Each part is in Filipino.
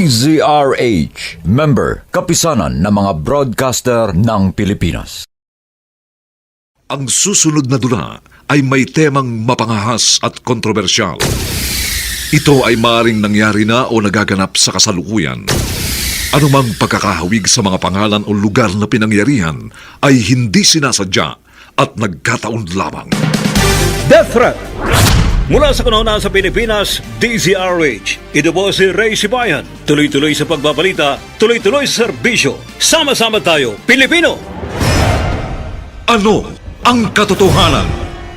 DZRH, member, kapisanan ng mga broadcaster ng Pilipinas. Ang susunod na dula ay may temang mapangahas at kontrobersyal. Ito ay maaaring nangyari na o nagaganap sa kasalukuyan. Anumang pagkakahawig sa mga pangalan o lugar na pinangyarihan ay hindi sinasadya at nagkataon lamang. Death Threat. Mula sa kanuna sa Pilipinas, DZRH. Ito po si Ray Sibayan. Tuloy-tuloy sa pagbabalita, tuloy-tuloy sa serbisyo. Sama-sama tayo, Pilipino! Ano ang katotohanan?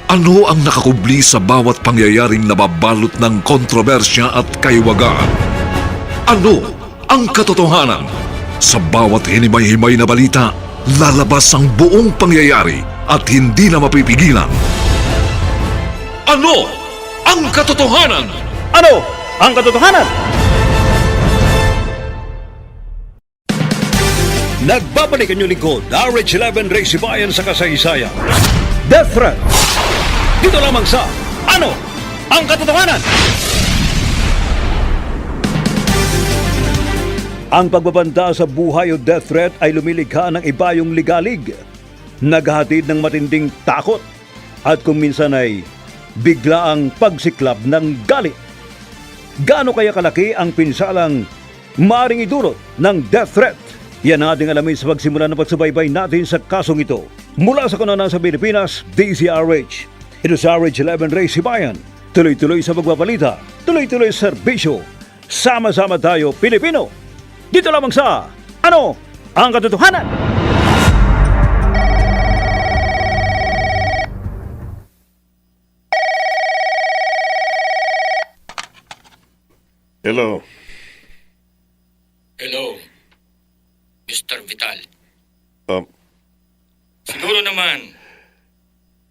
Ano ang nakakubli sa bawat pangyayaring nababalot ng kontrobersya at kaiwagaan? Ano ang katotohanan? Sa bawat hinimay-himay na balita, lalabas ang buong pangyayari at hindi na mapipigilan. Ano ang katotohanan? Ano ang katotohanan? Nagbabalik ang inyong lingkod, RH11 Ray Sibayan sa kasaysayan. Death Threat. Dito lamang sa Ano ang katotohanan? Ang pagbabanta sa buhay o death threat ay lumilikha ng ibayong ligalig, naghahatid ng matinding takot at kung minsan ay biglaang pagsiklab ng galit. Gaano kaya kalaki ang pinsalang maaring idulot ng death threat? Yan ating alamin sa pagsimula ng pagsubaybay natin sa kasong ito. Mula sa kanunaan sa Pilipinas, DZRH. Ito sa RH11 Ray Sibayan. Tuloy-tuloy sa pagbabalita, tuloy-tuloy sa serbisyo. Sama-sama tayo, Pilipino! Dito lamang sa Ano ang katotohanan? Hello. Hello, Mr. Vital. Um, Siguro naman,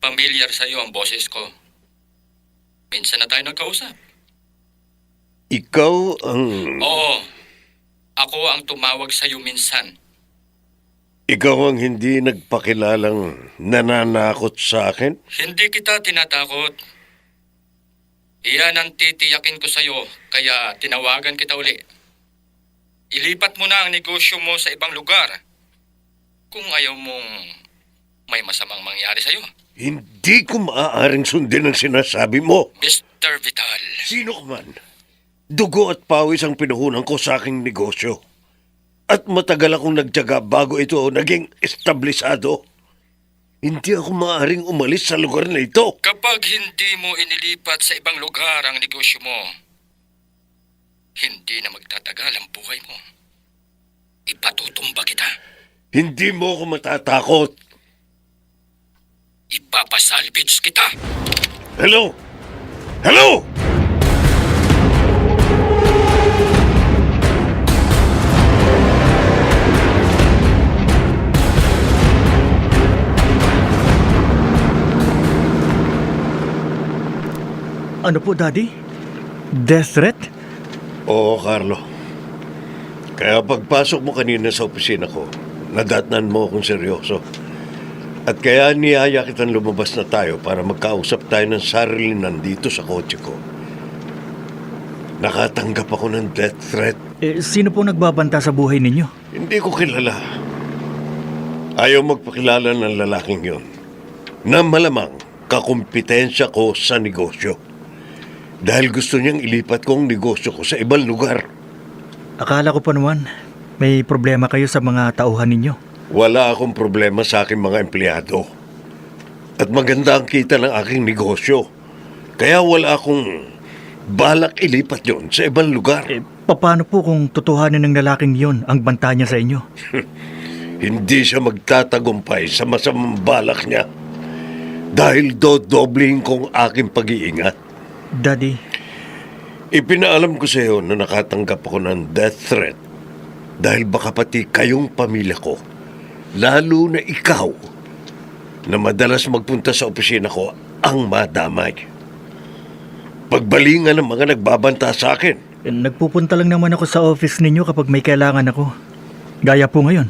pamilyar sa'yo ang boses ko. Minsan na tayo nagkausap. ikaw ang... Oo, ako ang tumawag sa'yo minsan. Ikaw ang hindi nagpakilalang nananakot sa akin? Hindi kita tinatakot. Iyan ang titiyakin ko sa'yo, kaya tinawagan kita uli. Ilipat mo na ang negosyo mo sa ibang lugar. Kung ayaw mong may masamang mangyari sa'yo. Hindi ko maaaring sundin ang sinasabi mo. Mr. Vital. Sino ka man? Dugo at pawis ang pinuhunan ko sa aking negosyo. At matagal akong nagtiyaga bago ito naging establisado. Hindi ako maaaring umalis sa lugar na ito. Kapag hindi mo inilipat sa ibang lugar ang negosyo mo, hindi na magtatagal ang buhay mo. Ipatutumba kita. Hindi mo ako matatakot. Ipapasalvage kita. Hello? Hello? Ano po, Daddy? Death threat? Oo, Carlo. Kaya pagpasok mo kanina sa opisina ko, nadatnan mo akong seryoso. At kaya niyaya kitang lumabas na tayo para magkausap tayo ng sarilinan dito sa kotse ko. Nakatanggap ako ng death threat. Sino po nagbabanta sa buhay ninyo? Hindi ko kilala. Ayaw magpakilala ng lalaking yon. Na malamang kakumpetensya ko sa negosyo. Dahil gusto niyang ilipat ko ang negosyo ko sa ibang lugar. Akala ko pa naman, may problema kayo sa mga tauhan ninyo. Wala akong problema sa aking mga empleyado. At maganda ang kita ng aking negosyo. Kaya wala akong balak ilipat yon sa ibang lugar. Paano po kung totohanin ng lalaking yon ang banta niya sa inyo? Hindi siya magtatagumpay sa masamang balak niya. Dahil dodobling kong aking pag-iingat. Daddy, Ipinaalam ko sa iyo na nakatanggap ako ng death threat dahil baka pati kayong pamilya ko, lalo na ikaw, na madalas magpunta sa opisina ko ang madamay. Pagbalingan ng mga nagbabanta sa akin. nagpupunta lang naman ako sa office ninyo kapag may kailangan ako. Gaya po ngayon,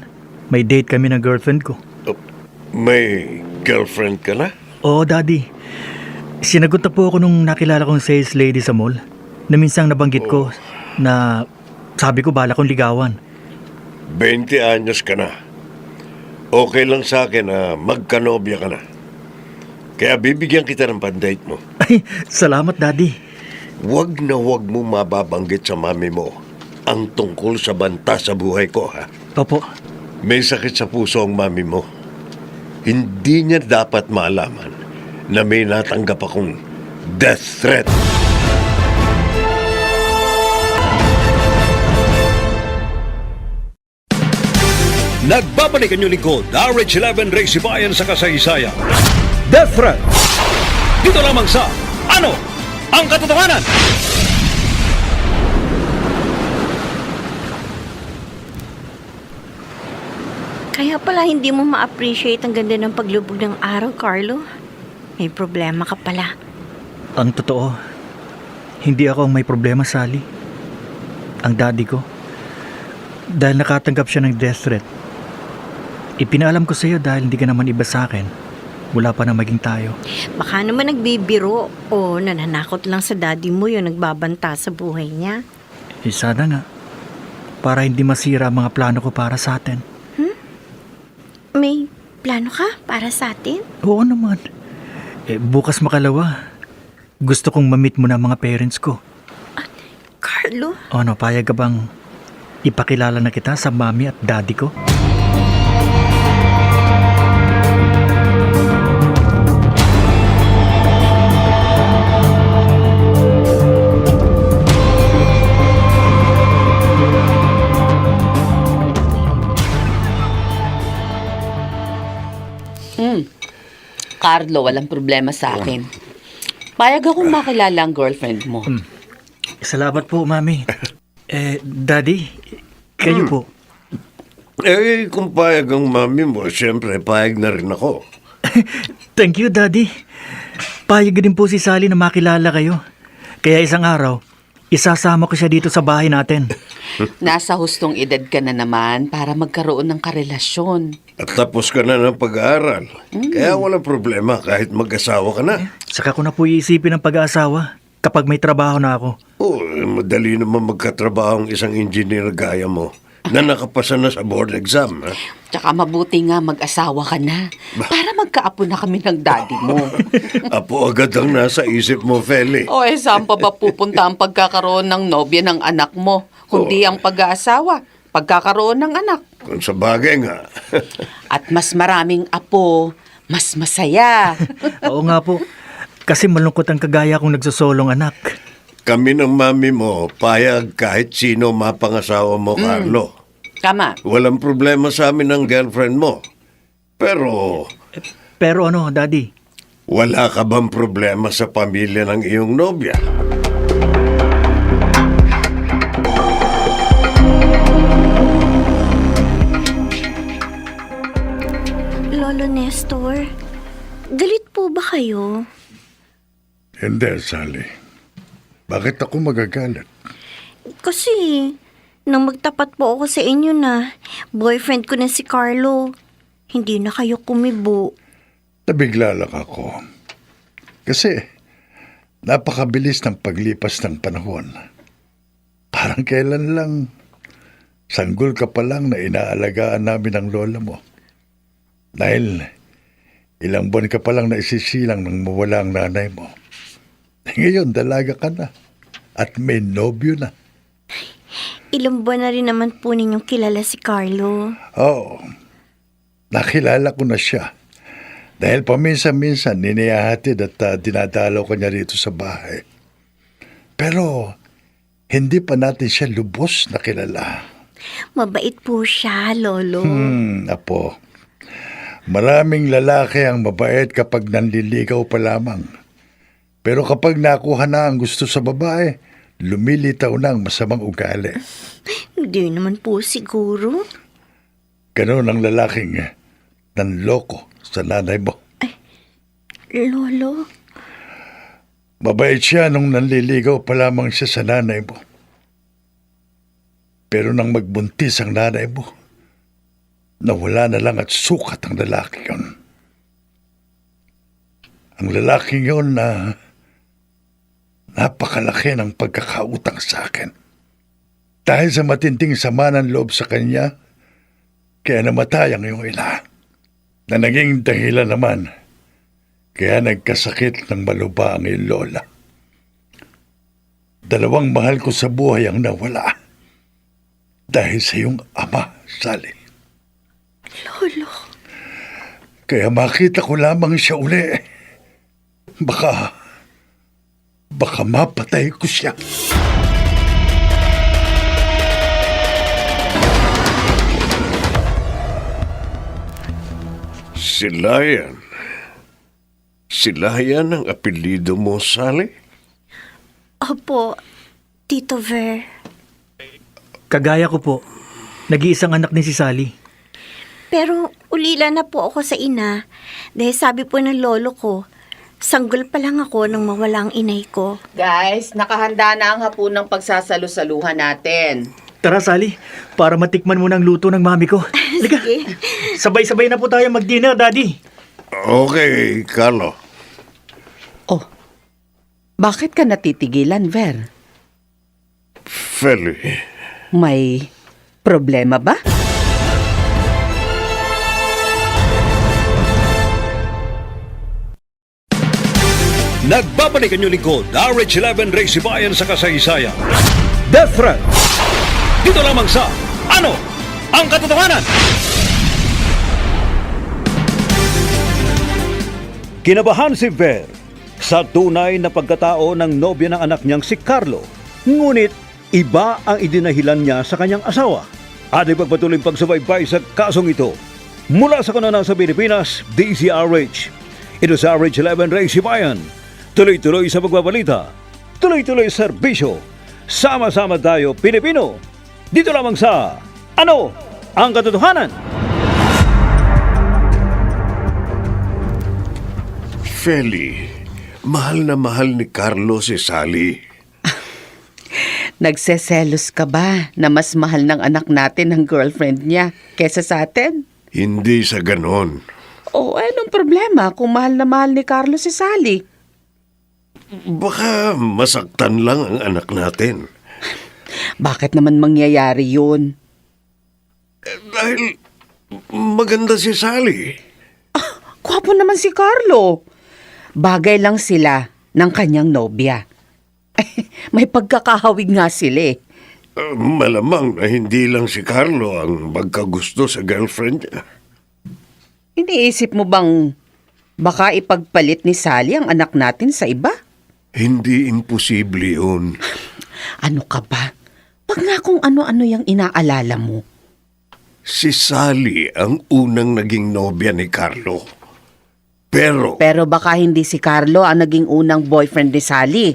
may date kami ng girlfriend ko. May girlfriend ka na? Oo, Daddy. Sinagot na po ako nung nakilala kong sales lady sa mall na minsang nabanggit ko na sabi ko bala kong ligawan. 20 anyos ka na. Okay lang sa akin na magkanobya ka na. Kaya bibigyan kita ng pandate mo. Ay, salamat Daddy. Huwag na huwag mo mababanggit sa mami mo ang tungkol sa banta sa buhay ko, ha? Opo. May sakit sa puso ang mami mo. Hindi niya dapat malaman na may natanggap akong death threat. Nagbabalik ang inyong lingkod, RH11 Race Bayan sa kasaysayan. Death Threat. Dito lamang sa Ano ang Katotohanan? Kaya pala hindi mo ma-appreciate ang ganda ng paglubog ng araw, Carlo. May problema ka pala. Ang totoo, hindi ako ang may problema, Sally. Ang daddy ko. Dahil nakatanggap siya ng death threat. Ipinaalam ko sa iyo dahil hindi ka naman iba sa akin. Wala pa na maging tayo. Baka naman nagbibiro o nananakot lang sa daddy mo yung nagbabanta sa buhay niya. Sana nga. Para hindi masira ang mga plano ko para sa atin. May plano ka para sa atin? Oo naman. Bukas makalawa. Gusto kong ma-meet mo na ang mga parents ko. Carlo? Ano, payag ka bang ipakilala na kita sa mami at daddy ko? Carlo, walang problema sa akin. Payag akong makilala ang girlfriend mo. Salamat po, mami. Daddy, kayo po. Kung payag ang mami mo, siyempre payag na rin ako. Thank you, Daddy. Payag din po si Sally na makilala kayo. Kaya isang araw, isasama ko siya dito sa bahay natin. Nasa hustong edad ka na naman para magkaroon ng karelasyon. At tapos ka na ng pag-aaral. Kaya walang problema kahit mag-asawa ka na. Saka ko na po iisipin ang pag-aasawa kapag may trabaho na ako. Madali naman magkatrabaho ang isang engineer gaya mo na nakapasa na sa board exam. Ha? Tsaka mabuti nga mag-asawa ka na para magkaapo na kami ng daddy mo. Apo agad ang nasa isip mo, Feli. O saan pa ba pupunta ang pagkakaroon ng nobya ng anak mo? Kundi ang pag-aasawa, pagkakaroon ng anak. Kung sa bagay nga. At mas maraming apo, mas masaya. Oo nga po. Kasi malungkot ang kagaya kong nagsosolong anak. Kami ng mami mo, payag kahit sino mapangasawa mo, Carlo. Tama. Walang problema sa amin ng girlfriend mo. Pero Pero ano, Daddy? wala ka bang problema sa pamilya ng iyong nobya? Lolo Nestor, galit po ba kayo? Hindi, Sally. Bakit ako magagalit? Kasi, nang magtapat po ako sa inyo na boyfriend ko na si Carlo, hindi na kayo kumibo. Nabigla lang ako. Kasi, napakabilis ng paglipas ng panahon. Parang kailan lang, sanggol ka pa lang na inaalagaan namin ng lola mo. Dahil, ilang buwan ka pa lang na isisilang nang mawala ang nanay mo. Ngayon, dalaga ka na. At may nobyo na. Ilang buwan na rin naman po ninyong kilala si Carlo. Oo. Nakilala ko na siya. Dahil paminsan-minsan niniyahatid at dinadalaw ko niya rito sa bahay. Pero hindi pa natin siya lubos na kilala. Mabait po siya, Lolo. Apo. Maraming lalaki ang mabait kapag nanliligaw pa lamang. Pero kapag nakuha na ang gusto sa babae, lumilitaw na ang masamang ugali. Hindi naman po siguro. Ganon ang lalaking nanloko sa nanay mo. Lolo, Mabait siya nung nanliligaw pa lamang siya sa nanay mo. Pero nang magbuntis ang nanay mo, nawala na lang at sukat ang lalaki yun. Ang lalaking yon na napakalaki ng pagkakautang sa akin. Dahil sa matinding sama ng loob sa kanya, kaya namatay ang iyong ina. Na naging dahilan naman, kaya nagkasakit ng maluba ang iyong lola. Dalawang mahal ko sa buhay ang nawala dahil sa iyong ama, Sally. Lolo. Kaya makita ko lamang siya uli. Baka mapatay ko siya. Silayan. Silayan ang apelido mo, Sally? Opo, Tito Ver. Kagaya ko po, nag-iisang anak ni si Sally. Pero ulila na po ako sa ina dahil sabi po ng lolo ko, sanggol pa lang ako nang mawala ang inay ko. Guys, nakahanda na ang hapunang pagsasalu-saluhan natin. Tara Sally, para matikman mo ng luto ng mami ko. Halika, Sige. sabay-sabay na po tayo mag-dinner, Daddy. Okay, Carlo. Oh, bakit ka natitigilan, Ver? Feli, May problema ba? Nagbabalik ang inyong lingkod, RH11 Race Bayan sa kasaysayan. Death Threat. Dito lamang sa Ano ang Katotohanan? Kinabahan si Ver sa tunay na pagkatao ng nobya ng anak niyang si Carlo. Ngunit iba ang idinahilan niya sa kanyang asawa. At ipagpatuloy pagsubaybay sa kasong ito. Mula sa kanunang sa Pilipinas, DZRH. Ito sa RH11 Race Bayan. Tuloy-tuloy sa pagbabalita, tuloy-tuloy sa serbisyo. Sama-sama tayo, Pilipino. Dito lamang sa Ano ang Katotohanan? Feli, mahal na mahal ni Carlo si Sally. Nagseselos ka ba na mas mahal ng anak natin ang girlfriend niya kesa sa atin? Hindi sa ganon. O anong problema kung mahal na mahal ni Carlos si Sally? Baka masaktan lang ang anak natin. Bakit naman mangyayari yun? Dahil maganda si Sally. Gwapo naman si Carlo. Bagay lang sila ng kanyang nobya. May pagkakahawig nga sila eh. Malamang na hindi lang si Carlo ang magkagusto sa girlfriend niya. Iniisip mo bang baka ipagpalit ni Sally ang anak natin sa iba? Hindi imposible yun. Ano ka ba? Wag nga kung ano-ano yung inaalala mo. Si Sally ang unang naging nobya ni Carlo. Pero Pero baka hindi si Carlo ang naging unang boyfriend ni Sally.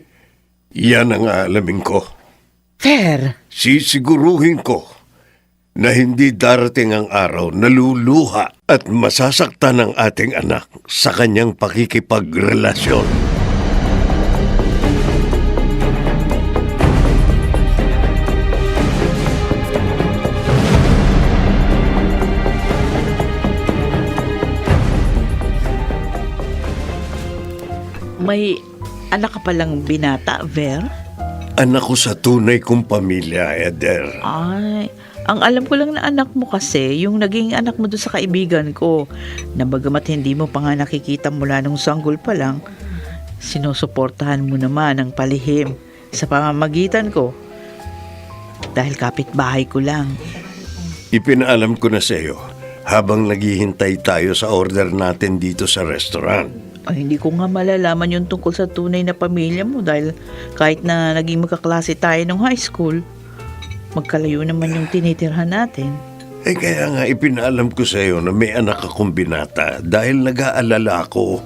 yan ang aalamin ko. Fair. Sisiguruhin ko na hindi darating ang araw na luluha at masasaktan ang ating anak sa kanyang pakikipagrelasyon. May anak ka palang binata, Ver? Anak ko sa tunay kong pamilya, Eder. Ay, ang alam ko lang na anak mo kasi, yung naging anak mo doon sa kaibigan ko, na bagamat hindi mo pa nga nakikita mula nung sanggol pa lang, sinusuportahan mo naman ang palihim sa pamamagitan ko. Dahil kapitbahay ko lang. Ipinaalam ko na sa iyo habang naghihintay tayo sa order natin dito sa restaurant. Ay, hindi ko nga malalaman yung tungkol sa tunay na pamilya mo dahil kahit na naging magkaklase tayo nung high school, magkalayo naman yung tinitirhan natin. Eh kaya nga ipinaalam ko sa iyo na may anak akong binata dahil nag-aalala ako.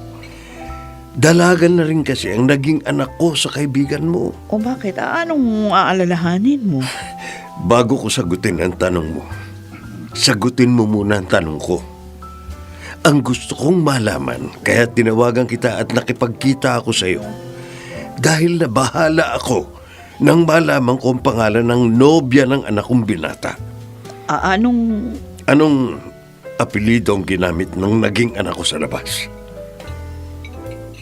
Dalagan na rin kasi ang naging anak ko sa kaibigan mo. O bakit? Anong aalalahanin mo? Bago ko sagutin ang tanong mo, sagutin mo muna ang tanong ko. Ang gusto kong malaman, kaya tinawagan kita at nakipagkita ako sa iyo. Dahil nabahala ako nang malaman ko ang pangalan ng nobya ng anak kong binata. Anong apelido ang ginamit ng naging anak ko sa labas?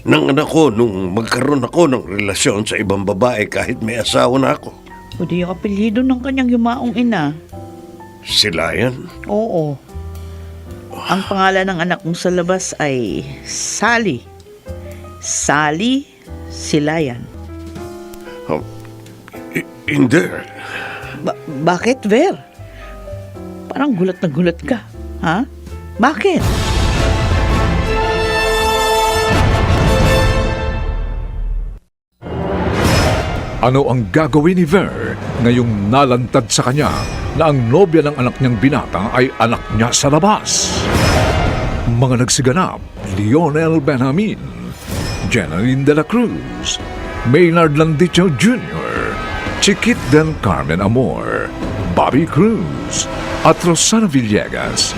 ng anak ko nung magkaroon ako ng relasyon sa ibang babae kahit may asawa na ako. O di yung apelyido ng kanyang yumaong ina. Sila yan? Oo. Ang pangalan ng anak mong sa labas ay Sally. Sally Silayan. Hindi. Bakit, Ver? Parang gulat na gulat ka. Ha? Bakit? Ano ang gagawin ni Ver ngayong nalantad sa kanya na ang nobya ng anak niyang binata ay anak niya sa labas? Mga nagsiganap, Lionel Benjamin, Jenaline de la Cruz, Maynard Landicho Jr., Chiquit del Carmen Amor, Bobby Cruz, at Rosana Villegas.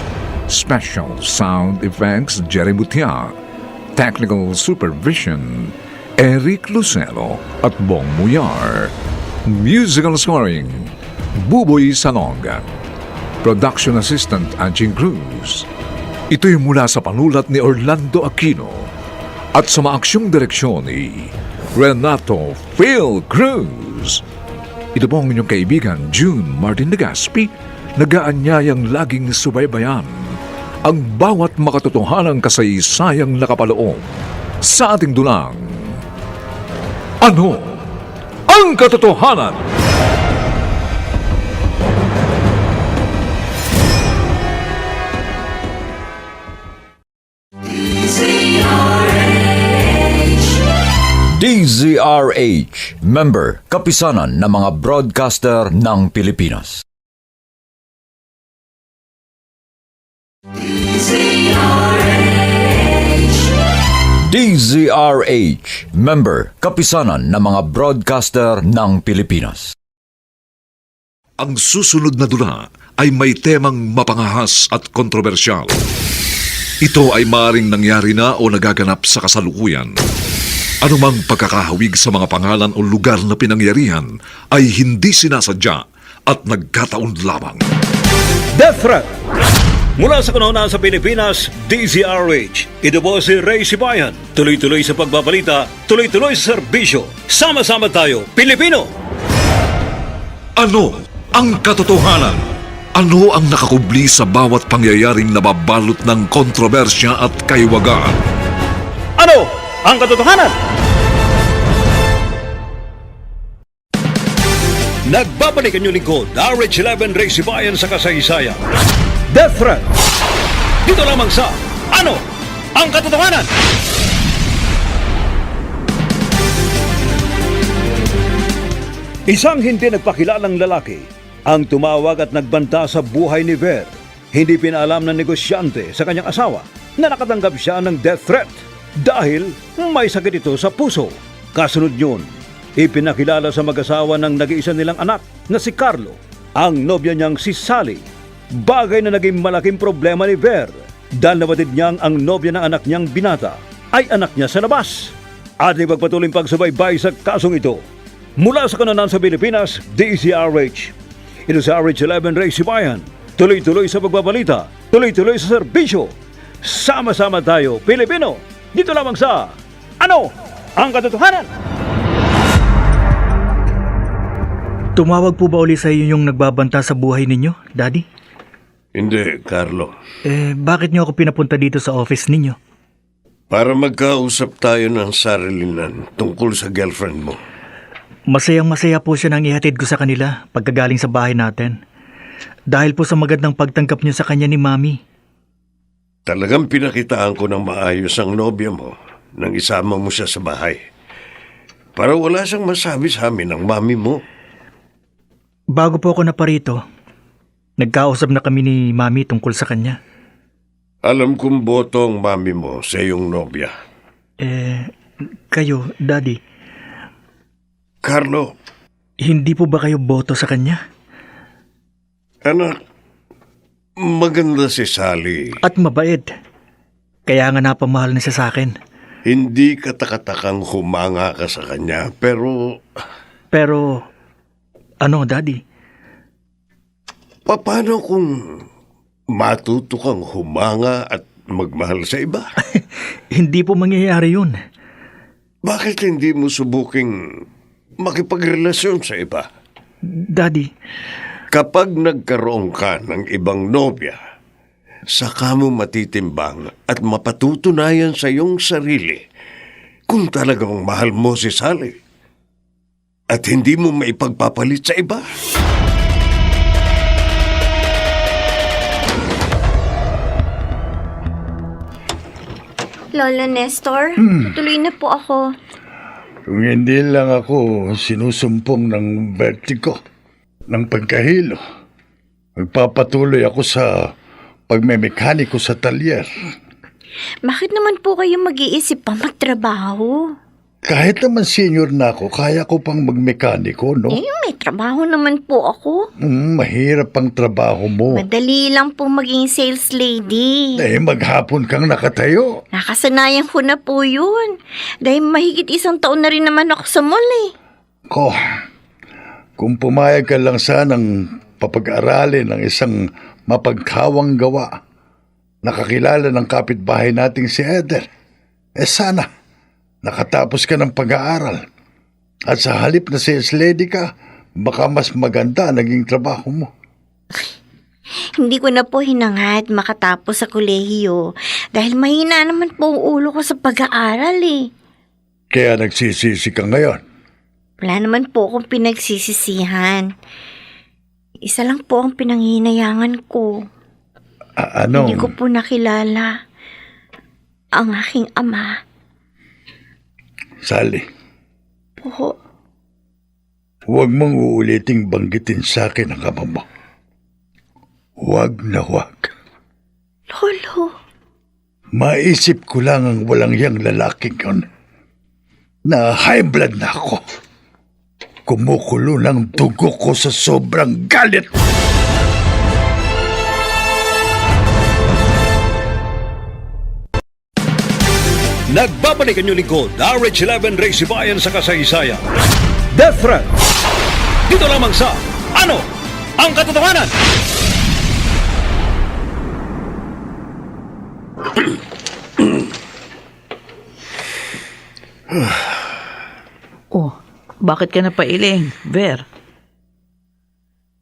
Special Sound Effects Jerry Mutia, Technical Supervision Eric Lucero at Bong Muyar. Musical Scoring Buboy Salonga. Production Assistant Anjing Cruz. Ito'y mula sa panulat ni Orlando Aquino at sa maaksyong direksyon ni Renato Phil Cruz. Ito po ang inyong kaibigan June Martin Legaspi, nagaanyayang laging subaybayan ang bawat makatotohanang kasaysayang nakapaloob sa ating dulang. Ano ang katotohanan? DZRH, member, kapisanan ng mga broadcaster ng Pilipinas. DZRH, member, kapisanan ng mga broadcaster ng Pilipinas. Ang susunod na dula ay may temang mapangahas at kontrobersyal. Ito ay maaaring nangyari na o nagaganap sa kasalukuyan. Anumang pagkakahawig sa mga pangalan o lugar na pinangyarihan ay hindi sinasadya at nagkataon lamang. Death Threat! Mula sa kanuna sa Pilipinas, DZRH. Ito po si Ray Sibayan. Tuloy-tuloy sa pagbabalita, tuloy-tuloy sa serbisyo. Sama-sama tayo, Pilipino! Ano ang katotohanan? Ano ang nakakubli sa bawat pangyayaring nababalot ng kontrobersya at kaiwagaan? Ano ang katotohanan? Nagbabalik ang inyong lingkod, RH11 Ray Sibayan sa kasaysayan. Death Threat! Dito lamang sa Ano ang Katotohanan? Isang hindi nagpakilalang lalaki ang tumawag at nagbanta sa buhay ni Ver. Hindi pinaalam ng negosyante sa kanyang asawa na nakatanggap siya ng death threat dahil may sakit ito sa puso. Kasunod yun, ipinakilala sa mag-asawa ng nag-iisa nilang anak na si Carlo, ang nobya niyang si Sally. Bagay na naging malaking problema ni Ver dahil nabatid niyang ang nobya ng anak niyang binata ay anak niya sa labas. At ipagpatuloy pagsubaybay sa kasong ito. Mula sa kananan sa Pilipinas, DZRH. Ito sa RH11 Ray Sibayan. Tuloy-tuloy sa pagbabalita, tuloy-tuloy sa serbisyo. Sama-sama tayo, Pilipino. Dito lamang sa Ano ang Katotohanan? Tumawag po ba uli sa iyo yung nagbabanta sa buhay ninyo, Daddy? Hindi, Carlo. Bakit niyo ako pinapunta dito sa office ninyo? Para magkausap tayo ng sarilinan tungkol sa girlfriend mo. Masayang-masaya po siya nang ihatid ko sa kanila pagkagaling sa bahay natin. Dahil po sa magandang pagtanggap niyo sa kanya ni Mami. Talagang pinakitaan ko ng maayos ang nobya mo nang isama mo siya sa bahay. Para wala siyang masabi sa amin ng mami mo. Bago po ako naparito, nagkausap na kami ni Mami tungkol sa kanya. Alam kong boto ang mami mo sa iyong nobya. Kayo, Daddy, Carlo, hindi po ba kayo boto sa kanya? anak, maganda si Sally. At mabait. Kaya nga napamahal na siya sa akin. Hindi katakatakang humanga ka sa kanya, pero Pero, ano, Daddy? paano kung matuto kang humanga at magmahal sa iba? Hindi po mangyayari yun. Bakit hindi mo subuking makipagrelasyon sa iba? Daddy, Kapag nagkaroon ka ng ibang nobya, saka mo matitimbang at mapatutunayan sa iyong sarili kung talagang mahal mo si Sally at hindi mo maipagpapalit sa iba. Lolo Nestor, tuloy na po ako. Kung hindi lang ako sinusumpong ng vertigo, ng pagkahilo, magpapatuloy ako sa pagmemekaniko sa talyer. Bakit naman po kayo mag-iisip pa magtrabaho? Kahit naman senior na ako, kaya ko pang magmekaniko, no? Eh, may trabaho naman po ako. Mahirap ang trabaho mo. Madali lang po maging sales lady. Eh, maghapon kang nakatayo. Nakasanayan ko na po yun. Dahil mahigit 1 taon na rin naman ako sa mall eh. Ko, kung pumayag ka lang sanang papag-aralin ng isang mapagkawang gawa, nakakilala ng kapitbahay nating si Eder, sana nakatapos ka ng pag-aaral. At sa halip na sales lady ka, baka mas maganda naging trabaho mo. Hindi ko na po hinangad makatapos sa kolehiyo dahil mahina naman po ang ulo ko sa pag-aaral eh. Kaya nagsisisi ka ngayon. Wala naman po akong pinagsisisihan. Isa lang po ang pinanghinayangan ko. Anong? Hindi ko po nakilala ang aking ama. Sally, Po, huwag mong uuliting banggitin sa akin ang ama mo. Huwag na huwag. Lolo. Maisip ko lang ang walang yang lalaking yun. Na high blood na ako. Kumukulo ng dugo ko sa sobrang galit. Nagbabalik ang inyong lingkod, RH11 Ray Sibayan sa kasaysayan. Death Threat. Dito lamang sa Ano ang Katotohanan? Oh, bakit ka napailing, Ver?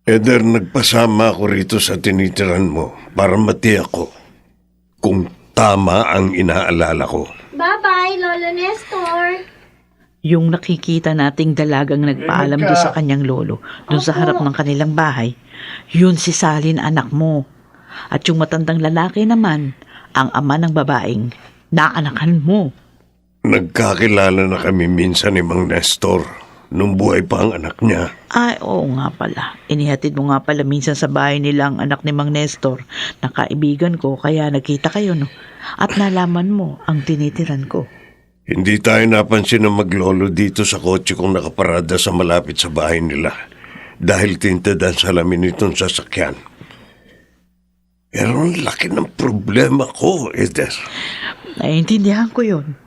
Eder, nagpasama ako rito sa tinitiran mo para matiyak ko kung tama ang inaalala ko. Bye-bye, Lolo Nestor. Yung nakikita nating dalagang nagpaalam doon sa kanyang lolo, doon sa harap ng kanilang bahay, yun si Sally na anak mo. At yung matandang lalaki naman, ang ama ng babaeng naanakan mo. Nagkakilala na kami minsan ni Mang Nestor nung buhay pa ang anak niya. Ay, oo nga pala. Inihatid mo nga pala minsan sa bahay nila ang anak ni Mang Nestor na kaibigan ko, kaya nagkita kayo, no? At nalaman mo ang tinitiran ko. Hindi tayo napansin ng maglolo dito sa kotse kong nakaparada sa malapit sa bahay nila dahil tinted ang salamin nitong sasakyan. Pero ang laki ng problema ko, Eder. Naiintindihan ko yun.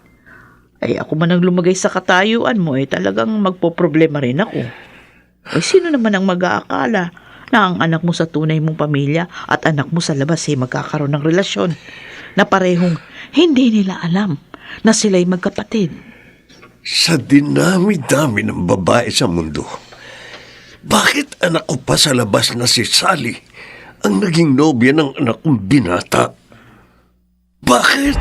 Ay ako man ang lumagay sa katayuan mo, talagang magpoproblema rin ako. Ay sino naman ang mag-aakala na ang anak mo sa tunay mong pamilya at anak mo sa labas magkakaroon ng relasyon na parehong hindi nila alam na sila'y magkapatid. Sa dinami-dami ng babae sa mundo, bakit anak ko pa sa labas na si Sally ang naging nobya ng anak kong binata? Bakit?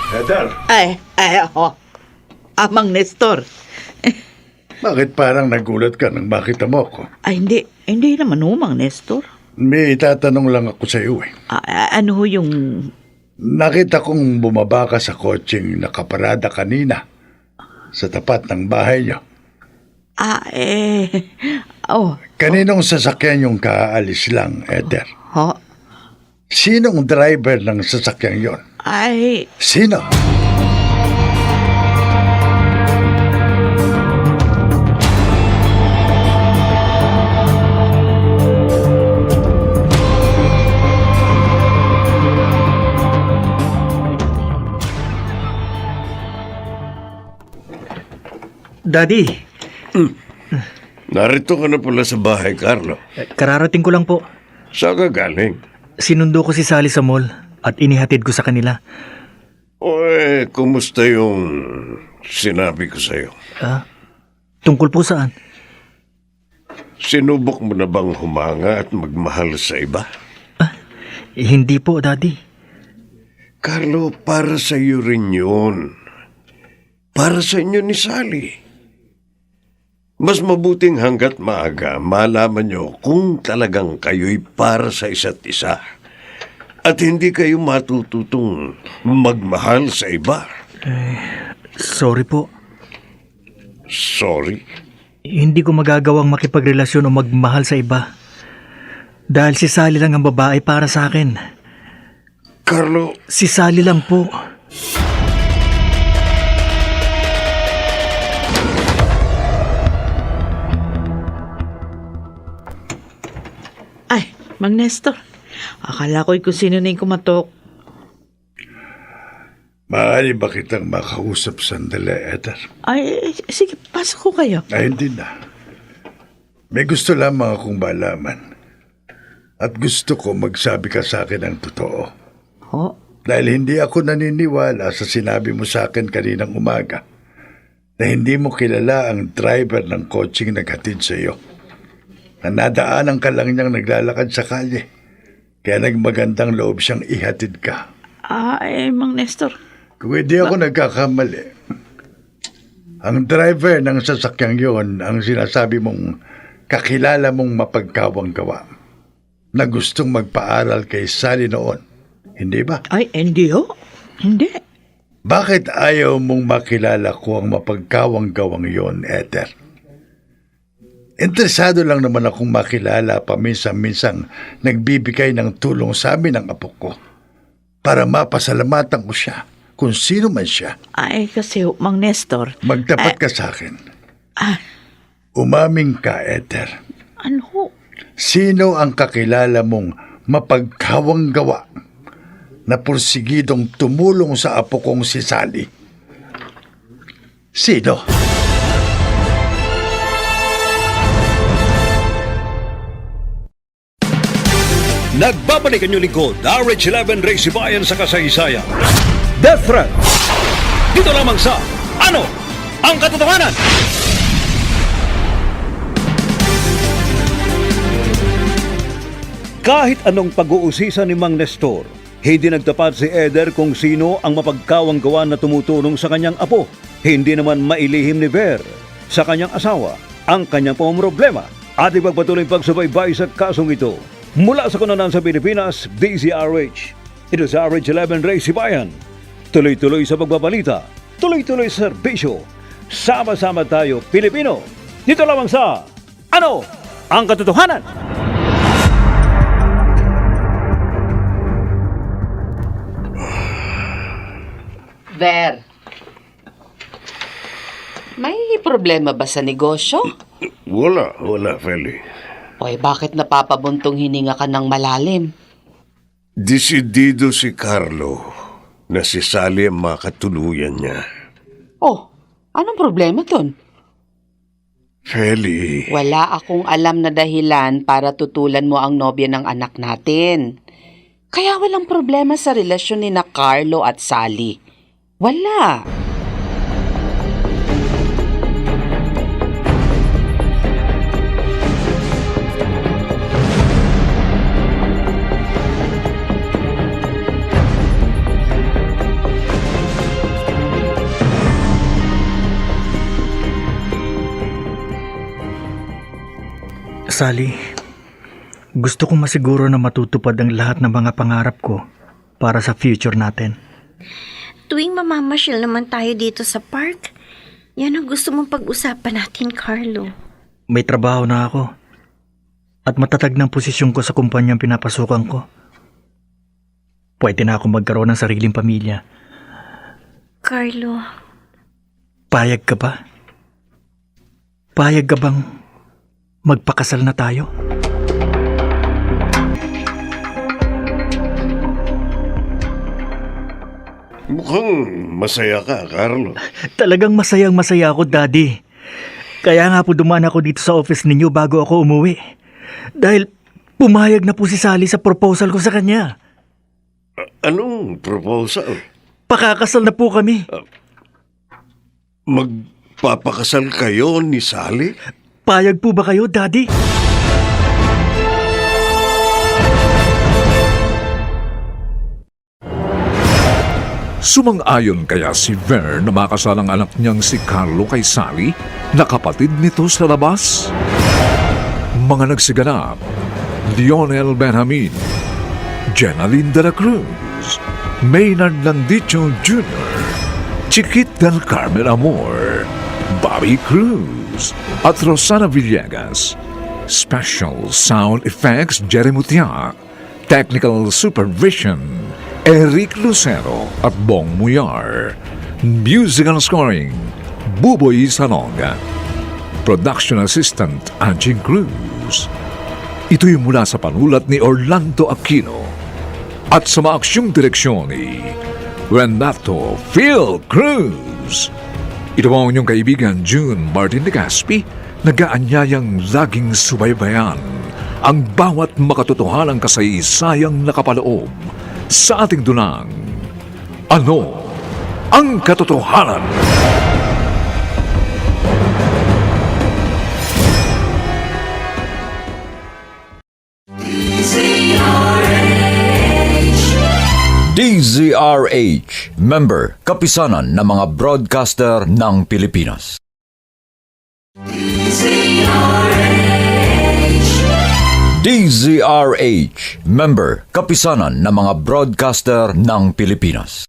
Eder, Amang Nestor. bakit parang nagulat ka nang makita mo ako? Ay hindi naman Mang Nestor. May itatanong lang ako sa iyo eh. Ano ho yung... Nakita kong bumaba ka sa kotseng nakaparada kanina sa tapat ng bahay niyo. Kaninong sasakyan yung kaalis lang, Eder? Ho? Sinong driver ng sasakyan yon? Sino? Daddy, Narito ka na pala sa bahay, Carlo. kararating ko lang po. Saan ka galing? Sinundo ko si Sally sa mall at inihatid ko sa kanila. Kumusta yung sinabi ko sa'yo? Tungkol po saan? Sinubok mo na bang humanga at magmahal sa iba? Hindi po, Daddy. Carlo, para sa iyo rin yun. Para sa inyo ni Sally. Mas mabuting hanggat maaga malaman nyo kung talagang kayo'y para sa isa't isa. At hindi kayo matututong magmahal sa iba. Sorry po. Sorry? Hindi ko magagawang makipagrelasyon o magmahal sa iba. Dahil si Sally lang ang babae para sa akin. Carlo, Si Sally lang po. Ay, Mang Nestor. Akala ko'y kung sino na yung kumatok. Maaari ba kitang makausap sandali, Eder? Ay, sige, pasok ko kayo. Ay, hindi na. May gusto lamang akong malaman. At gusto ko magsabi ka sa akin ng totoo. Oh, Dahil hindi ako naniniwala sa sinabi mo sa akin kaninang umaga na hindi mo kilala ang driver ng kotseng naghatid sa iyo. Na nadaanan ka lang niyang naglalakad sa kalye. Kaya nagmagandang loob siyang ihatid ka. Mang Nestor. Kung hindi ako nagkakamali, ang driver ng sasakyang yon ang sinasabi mong kakilala mong mapagkawang gawa na gustong magpaaral kay Sally noon. Hindi ba? Ay, hindi ho. Hindi. Bakit ayaw mong makilala ko ang mapagkawang gawang yon, Eder? Interesado lang naman akong makilala paminsan-minsang nagbibigay ng tulong sa amin ng apo ko para mapasalamatan ko siya kung sino man siya. Ay, kasi ho, Mang Nestor. Magtapat ka sa akin. Ah, Umaming ka, Eder. ano ho? Sino ang kakilala mong mapagkawang gawa na porsigidong tumulong sa apo kong si Sally? Sino? Nagbabalik ang inyong lingkod, RH11 Ray Sibayan sa kasaysayan. Death Threat. Dito lamang sa Ano ang Katotohanan? Kahit anong pag-uusisa ni Mang Nestor, hindi nagtapat si Eder kung sino ang mapagkawang gawa na tumutulong sa kanyang apo. Hindi naman mailihim ni Ver sa kanyang asawa ang kanyang pamroblema at ipagpatuloy pagsubaybay sa kasong ito. Mula sa Kunanan sa Pilipinas, DZRH. Ito sa RH11 Ray Sibayan. Tuloy-tuloy sa pagbabalita, tuloy-tuloy sa serbisyo. Sama-sama tayo, Pilipino. Dito lamang sa Ano ang Katotohanan? Ver, may problema ba sa negosyo? wala, Feli. Oy, bakit napapabuntong hininga ka ng malalim? Desidido si Carlo na si Sally ang makatuluyan niya. Oh, anong problema ton? Feli, Wala akong alam na dahilan para tutulan mo ang nobya ng anak natin. Kaya walang problema sa relasyon ni na Carlo at Sally. Wala. Sally, gusto kong masiguro na matutupad ang lahat ng mga pangarap ko para sa future natin. Tuwing mamamasyal naman tayo dito sa park, yan ang gusto mong pag-usapan natin, Carlo. May trabaho na ako at matatag ng posisyon ko sa kumpanyang pinapasukan ko. Pwede na ako magkaroon ng sariling pamilya. Carlo, Payag ka ba? Payag ka bang magpakasal na tayo? mukhang masaya ka, Carlo. Talagang masayang masaya ako, Daddy. Kaya nga po dumaan ako dito sa office ninyo bago ako umuwi. Dahil pumayag na po si Sally sa proposal ko sa kanya. Anong proposal? Pakakasal na po kami. Magpapakasal kayo ni Sally? Payag po ba kayo, Daddy? Sumang-ayon kaya si Ver na makasal ang anak niyang si Carlo kay Sally na kapatid nito sa labas? Mga nagsiganap, Lionel Benjamin, Jenaline de la Cruz, Maynard Landicho Jr., Chiquit del Carmen Amor, Bobby Cruz, at Rosana Villegas. Special Sound Effects Jerry Mutia, Technical Supervision Eric Lucero at Bong Muyar. Musical Scoring Buboy Salonga. Production Assistant Angie Cruz. Ito'y mula sa panulat ni Orlando Aquino at sa maaksyong direksyon ni Renato Phil Cruz. Ito ang inyong kaibigan June Martin de Gaspi, nag-aanyayang laging subaybayan ang bawat makatotohanang kasaysayang nakapaloob sa ating dunang. Ano ang katotohanan? DZRH, member, kapisanan ng mga broadcaster ng Pilipinas. DZRH, member, kapisanan ng mga broadcaster ng Pilipinas.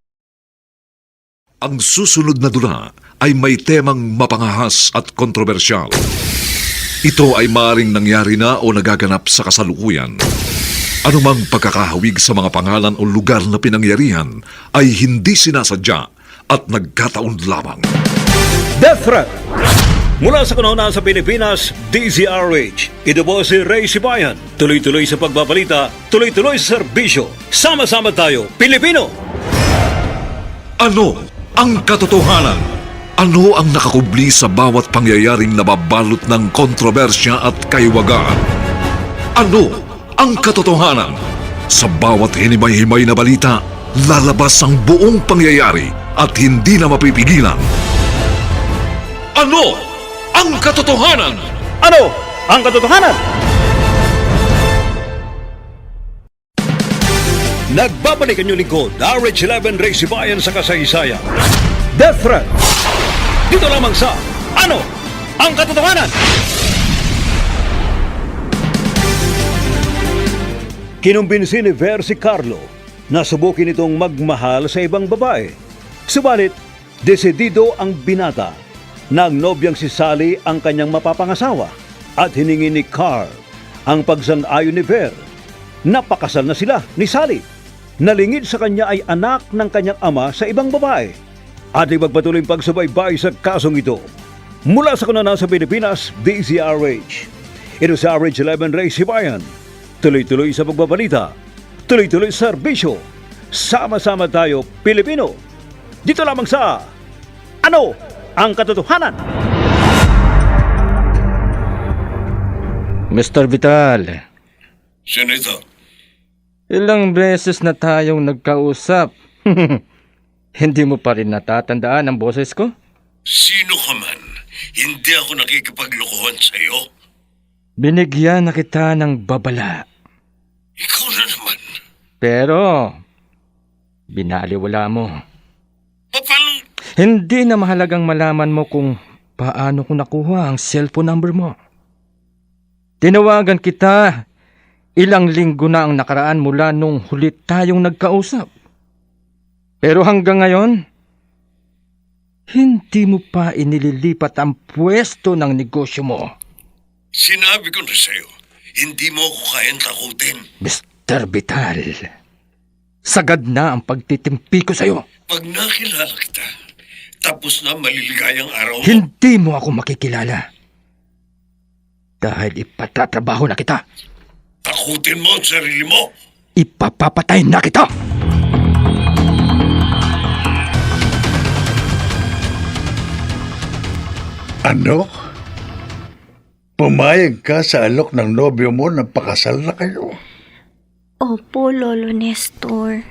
Ang susunod na dula ay may temang mapangahas at kontrobersyal. Ito ay maaaring nangyari na o nagaganap sa kasalukuyan. Anumang pagkakahawig sa mga pangalan o lugar na pinangyarihan ay hindi sinasadya at nagkataon lamang. Death Threat! Mula sa kanuna sa Pilipinas, DZRH. Ito po si Ray Sibayan. Tuloy-tuloy sa pagbabalita, tuloy-tuloy sa serbisyo. Sama-sama tayo, Pilipino! Ano ang katotohanan? Ano ang nakakubli sa bawat pangyayaring nababalot ng kontrobersya at kaiwagaan? Ano ang katotohanan? Sa bawat hinimay-himay na balita, lalabas ang buong pangyayari at hindi na mapipigilan. Ano ang katotohanan? Ano ang katotohanan? Nagbabalik ang inyong lingkod, RH11 Ray Sibayan sa kasaysayan. Death Threat! Dito lamang sa Ano ang katotohanan? Kinumbinsi ni Ver si Carlo na subukin itong magmahal sa ibang babae. Subalit, desidido ang binata na ang nobyang si Sally ang kanyang mapapangasawa at hiningi ni Carl ang pagsang-ayon ni Ver. Napakasal na sila ni Sally. Nalingid sa kanya ay anak ng kanyang ama sa ibang babae. At ipagpatuloy pagsubaybay sa kasong ito. Mula sa kanana sa Pilipinas, DZRH. Ito sa RH11 Ray Sibayan. Tuloy-tuloy sa pagbabalita, tuloy-tuloy sa serbisyo. Sama-sama tayo, Pilipino. Dito lamang sa Ano ang katotohanan? Mr. Vital, Sino ito? ilang beses na tayong nagkausap. Hindi mo pa rin natatandaan ang boses ko? Sino ka man? Hindi ako nakikipaglokohan sa'yo. Binigyan na kita ng babala. Ikaw na naman. Pero, binaliwala mo. Paano? Hindi na mahalagang malaman mo kung paano ko nakuha ang cellphone number mo. Tinawagan kita, ilang linggo na ang nakaraan mula nung huli tayong nagkausap. Pero hanggang ngayon, hindi mo pa inililipat ang pwesto ng negosyo mo. Sinabi ko na sa'yo, hindi mo ako kayang takutin. Mr. Vital, sagad na ang pagtitimpi ko sa'yo. Pag nakilala kita, tapos na maliligayang araw mo. Hindi mo ako makikilala. Dahil ipatatrabaho na kita. Takutin mo ang sarili mo. Ipapapatay na kita! Ano? Pumayag ka sa alok ng nobyo mo na pakasal na kayo. Opo, Lolo Nestor.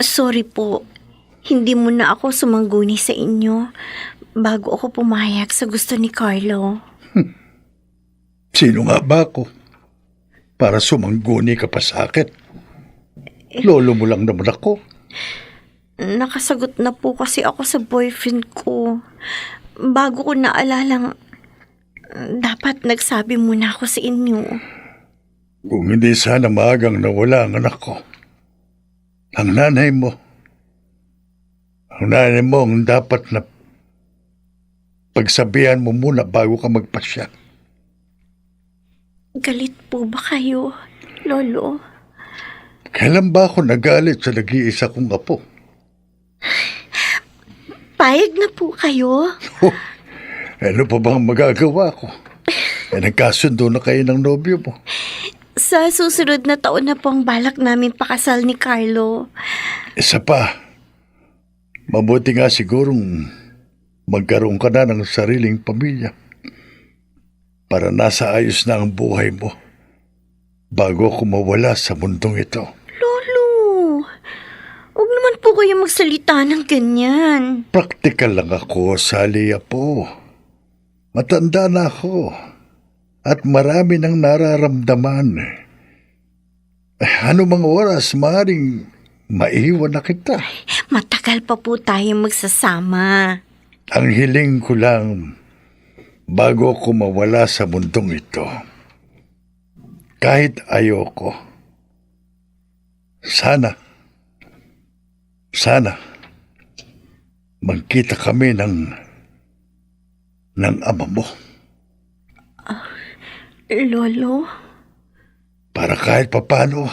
Sorry po, hindi mo na ako sumangguni sa inyo bago ako pumayag sa gusto ni Carlo. Sino nga ba ako? Para sumangguni ka pa sa akin. Lolo mo lang naman ako. Nakasagot na po kasi ako sa boyfriend ko. Bago ko naalalang dapat nagsabi muna ako sa inyo. Kung hindi sana maagang nawala ang anak ko. Ang nanay mo ang dapat na pagsabihan mo muna bago ka magpasya. Galit po ba kayo, Lolo? Kailan ba ako nagalit sa nag-iisa kong apo? Payag na po kayo? Ano pa bang magagawa ko? Nagkasundo na kayo ng nobyo mo. Sa susunod na taon na po ang balak namin pakasal ni Carlo. Isa pa, mabuti nga sigurong magkaroon ka na ng sariling pamilya para nasa ayos na ang buhay mo bago ako mawala sa mundong ito. Lolo, huwag naman po kayo magsalita ng ganyan. Praktikal lang ako, Sally po. Matanda na ako at marami nang nararamdaman. Ano mang oras maaaring maiwan na kita. Matagal pa po tayo magsasama. Ang hiling ko lang bago ako mawala sa mundong ito, kahit ayoko, sana magkita kami ng ama mo. Lolo? Para kahit papano,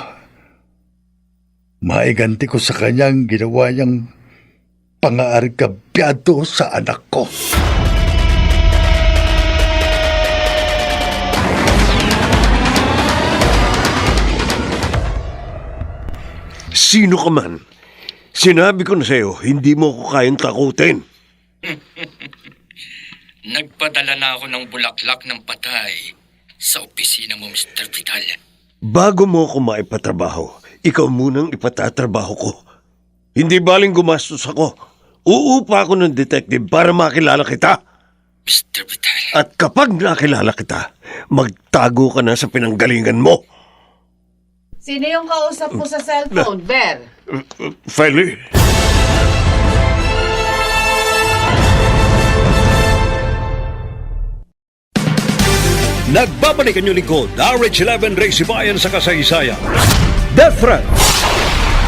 maiganti ko sa kanyang ginawa niyang pangaargabyado sa anak ko. Sino ka man? Sinabi ko na sa'yo, hindi mo ako kayang takutin. Nagpadala na ako ng bulaklak ng patay sa opisina mo, Mr. Vidal. Bago mo ako maipatrabaho, ikaw munang ipatatrabaho ko. Hindi baling gumastos ako. Uupa ako ng detective para makilala kita. Mr. Vidal. At kapag nakilala kita, magtago ka na sa pinanggalingan mo. Sino yung kausap mo sa cellphone, Ver? Feli? Nagbabalik ang inyong lingkod, RH11 Race Bayan sa kasaysayan. Death Threat.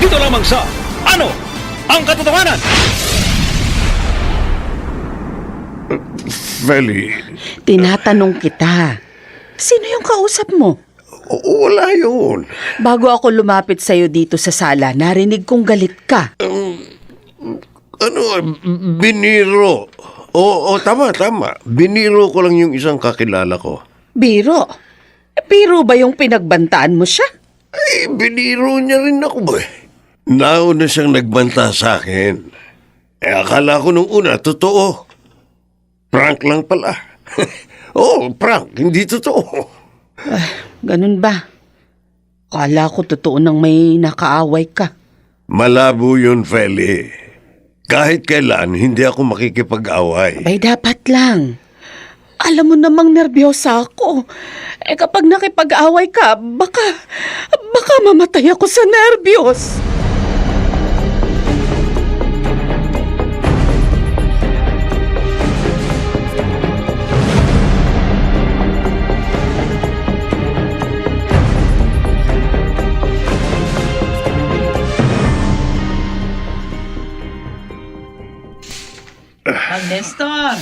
Dito lamang sa Ano ang Katotohanan? Feli, Tinatanong kita. Sino yung kausap mo? wala yun. Bago ako lumapit sa'yo dito sa sala, narinig kong galit ka. Biniro. Oo, tama. Biniro ko lang yung isang kakilala ko. Biro? Biro ba yung pinagbantaan mo siya? Biniro niya rin ako ba? Nauna siyang nagbanta sa akin. Akala ko nung una, totoo. Prank lang pala. Oo, prank. Hindi totoo. Ganun ba? Kala ko totoo nang may nakaaway ka. Malabo yun, Feli. Kahit kailan, hindi ako makikipag-away. Ay, dapat lang. Alam mo namang nerbiyosa ako. Kapag nakipag-away ka, baka mamatay ako sa nerbiyos. Nestor,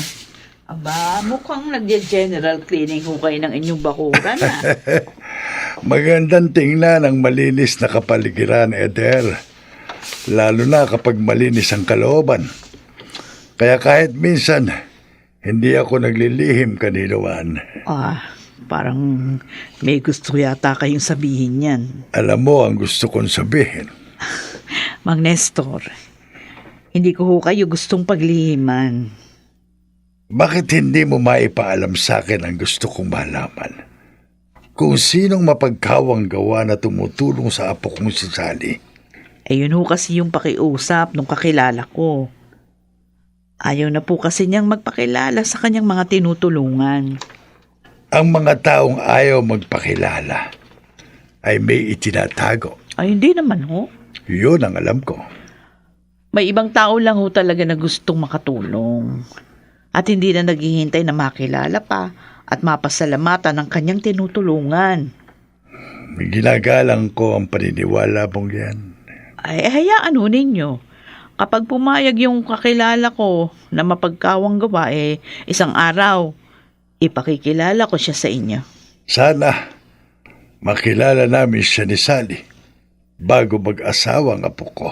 aba, mukhang nagje-general cleaning ho kayo ng inyong bakuran, ha? Magandang tingnan ang malinis na kapaligiran, Eder. Lalo na kapag malinis ang kalooban. Kaya kahit minsan, hindi ako naglilihim kaniluan. Parang may gusto yata kayong sabihin yan. Alam mo ang gusto kong sabihin. Mang Nestor, hindi ko ho kayo gustong paglihiman. bakit hindi mo maipaalam sa akin ang gusto kong malaman? Kung sinong mapagkawang gawa na tumutulong sa apo kong si Sally. Yun ho kasi yung pakiusap nung kakilala ko. Ayaw na po kasi niyang magpakilala sa kanyang mga tinutulungan. Ang mga taong ayaw magpakilala ay may itinatago. Ay, hindi naman ho. Yun ang alam ko. May ibang tao lang ho talaga na gustong makatulong. At hindi na naghihintay na makilala pa at mapasalamatan ng kanyang tinutulungan. Ginagalang ko ang paniniwala mong yan. Ay, hayaan ho ninyo. Kapag pumayag yung kakilala ko na mapagkawang gawa, isang araw, ipakikilala ko siya sa inyo. Sana makilala namin siya ni Sally bago mag-asawa ang apo ko.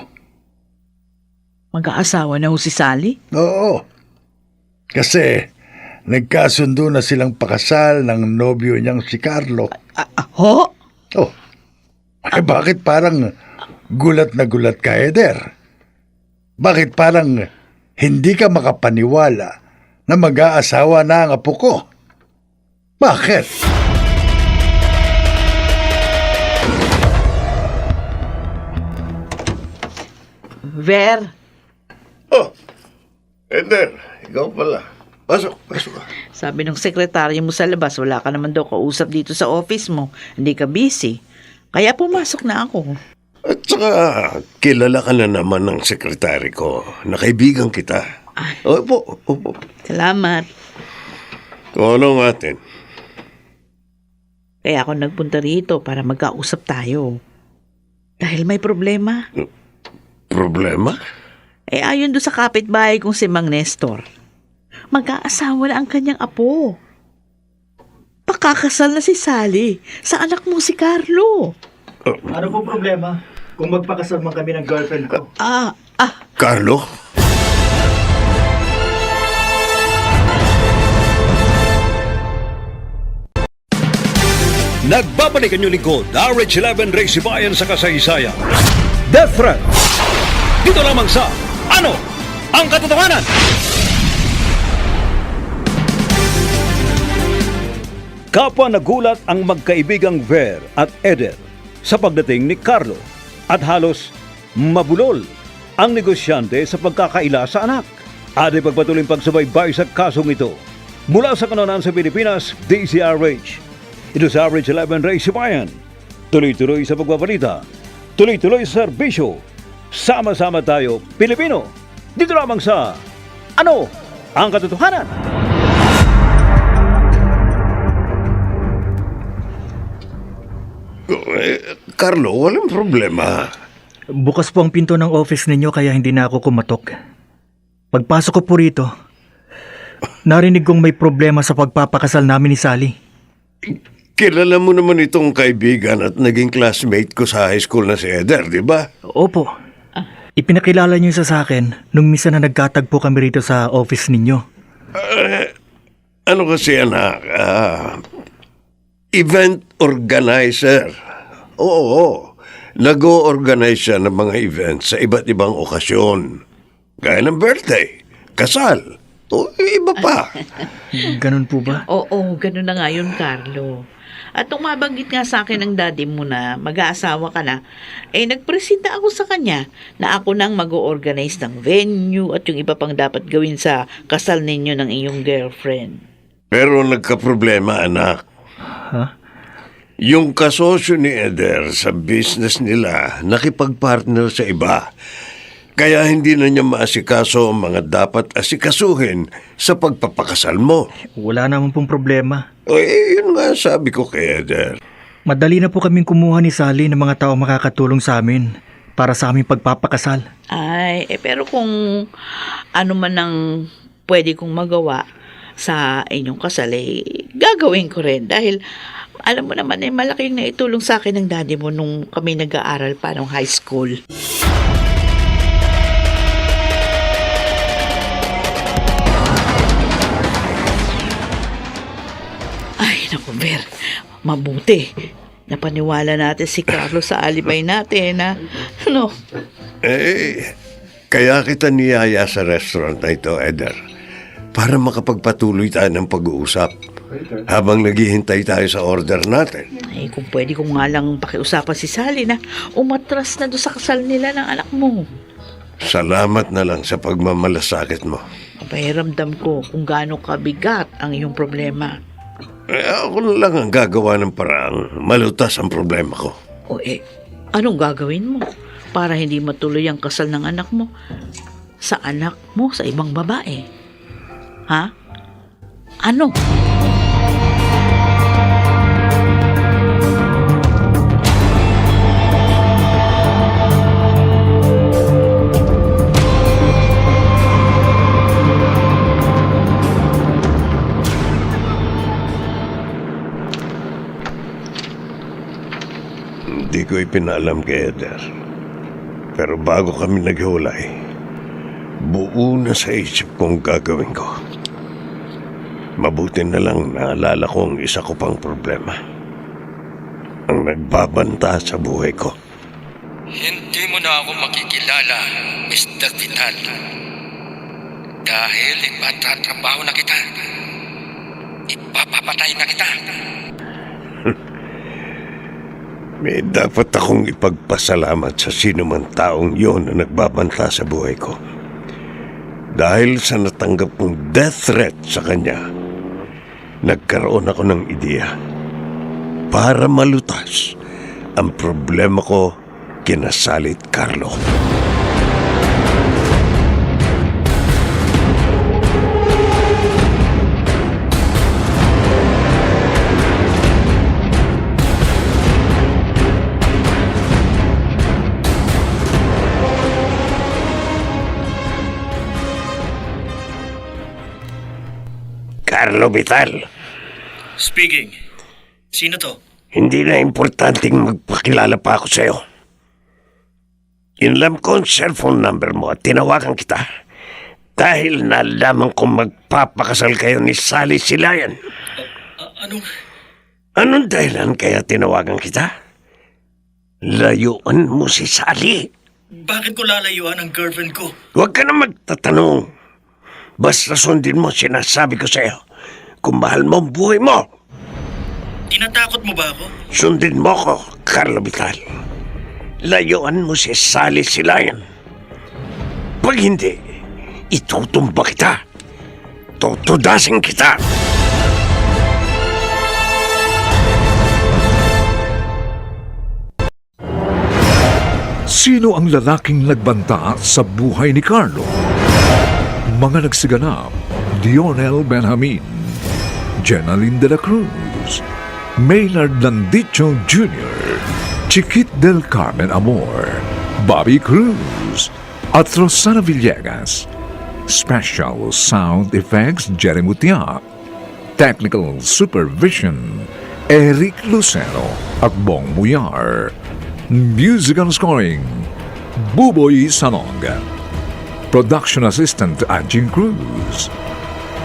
Mag-aasawa na ho si Sally? Oo. Kasi nagkasundo na silang pakasal ng nobyo niyang si Carlo. Ho? Oh, bakit parang gulat na gulat ka, Eder? Bakit parang hindi ka makapaniwala na mag-aasawa na ang apo ko? Bakit? Ver, Oh, Eder, ikaw pala. Pasok. sabi ng sekretarya mo sa labas, wala ka naman daw kausap dito sa office mo. Hindi ka busy. Kaya pumasok na ako. At saka, kilala ka na naman ng sekretary ko. Nakaibigan kita. Opo. Salamat. Kung ano ang atin? Kaya ako nagpunta rito para magkausap tayo. Dahil may problema. Problema? Ayon doon sa kapitbahay kong si Mang Nestor. Mag-aasawa na ang kanyang apo. Pakakasal na si Sally sa anak mo si Carlo. Ano pong problema kung magpakasal man kami ng girlfriend ko? Carlo? Nagbabalik ang inyong lingkod, RH11 Ray Sibayan sa kasaysayan. Death Threat. Dito lamang sa Ano ang Katotohanan? Kapwa nagulat ang magkaibigang Ver at Eder sa pagdating ni Carlo at halos mabulol ang negosyante sa pagkakaila sa anak. At ipagpatuloy pagsubaybay sa kasong ito. Mula sa kanonan sa Pilipinas, DZRH. Ito sa RH11 Ray Sibayan. Tuloy-tuloy sa pagbabalita. Tuloy-tuloy sa serbisyo. Sama-sama tayo, Pilipino. Dito lamang sa Ano ang Katotohanan? Carlo, walang problema. Bukas po ang pinto ng office ninyo kaya hindi na ako kumatok. Pagpasok ko po rito, narinig kong may problema sa pagpapakasal namin ni Sally. Kilala mo naman itong kaibigan at naging classmate ko sa high school na si Eder, di ba? Opo. Ipinakilala niyo sa akin nung misa na nagkatagpo kami rito sa office ninyo. Ano kasi anak, event organizer. Oo, nag-o-organize siya ng mga events sa iba't ibang okasyon. Gaya ng birthday, kasal, o iba pa. Ganun po ba? Oo, ganun na nga yun, Carlo. At nung mabanggit nga sa akin ng daddy mo na mag-aasawa ka na, nagpresenta ako sa kanya na ako nang mag-o-organize ng venue at yung iba pang dapat gawin sa kasal ninyo ng iyong girlfriend. Pero nagka-problema, anak. Ha? Yung kasosyo ni Eder sa business nila, nakipag-partner sa iba. Kaya hindi na niya maasikaso ang mga dapat asikasuhin sa pagpapakasal mo. Wala naman pong problema. Yun nga sabi ko kay Eder. Madali na po kaming kumuha ni Sally ng mga tao makakatulong sa amin para sa aming pagpapakasal. Pero kung ano man ang pwede kong magawa sa inyong kasal, gagawin ko rin. Dahil alam mo naman, malaki yung naitulong sa akin ng daddy mo nung kami nag-aaral pa nung high school. Ay, naku, Ver. Mabuti. Napaniwala natin si Carlos sa alibay natin, ha? Ano? Kaya kita niyaya sa restaurant na ito, Eder. para makapagpatuloy tayo ng pag-uusap habang naghihintay tayo sa order natin. Eh, kung pwede ko nga lang pakiusapan si Sally na umatras na doon sa kasal nila ng anak mo. Salamat na lang sa pagmamalasakit mo. Papahiramdam ko kung gaano kabigat ang iyong problema. Ako na lang ang gagawa ng paraang malutas ang problema ko. O anong gagawin mo para hindi matuloy ang kasal ng anak mo sa anak mo sa ibang babae? Ha? Ano? Hindi ko ipinaalam kay Eder. Pero bago kami naghiwalay, buo na sa isip kong gagawin ko. Mabuti na lang naalala ko ang isa ko pang problema. Ang nagbabanta sa buhay ko. Hindi mo na ako makikilala, Mr. Vital. Dahil ipatatrabaho na kita. Ipapapatay na kita. May dapat akong ipagpasalamat sa sino man taong yon na nagbabanta sa buhay ko. Dahil sa natanggap kong death threat sa kanya, nagkaroon ako ng ideya para malutas ang problema ko kina Sally at Carlo. Carlo Vital. Speaking. Sino to? Hindi na importanteng magpakilala pa ako sa'yo. Inlam ko ang cellphone number mo at tinawagan kita dahil nalaman kong magpapakasal kayo ni Sally Silayan. Anong dahilan kaya tinawagan kita? Layuan mo si Sally. Bakit ko lalayuan ang girlfriend ko? Huwag ka na magtatanong. Basta sundin mo sinasabi ko sa'yo kung mahal mo ang buhay mo. Tinatakot mo ba ako? Sundin mo ko, Carlo Vital. Layuan mo si Sally Silayan. Pag hindi, itutumba kita. Tutudasin kita. Sino ang lalaking nagbanta sa buhay ni Carlo? Mga nagsiganap: Dionel Benjamin, Jenaline de la Cruz, Maynard Landicho Jr., Chiquit del Carmen Amor, Bobby Cruz, at Rosana Villegas. Special Sound Effects Jerry Mutia. Technical Supervision Eric Lucero at Bong Muyar. Musical Scoring Buboy Sanog. Production Assistant Anjing Cruz.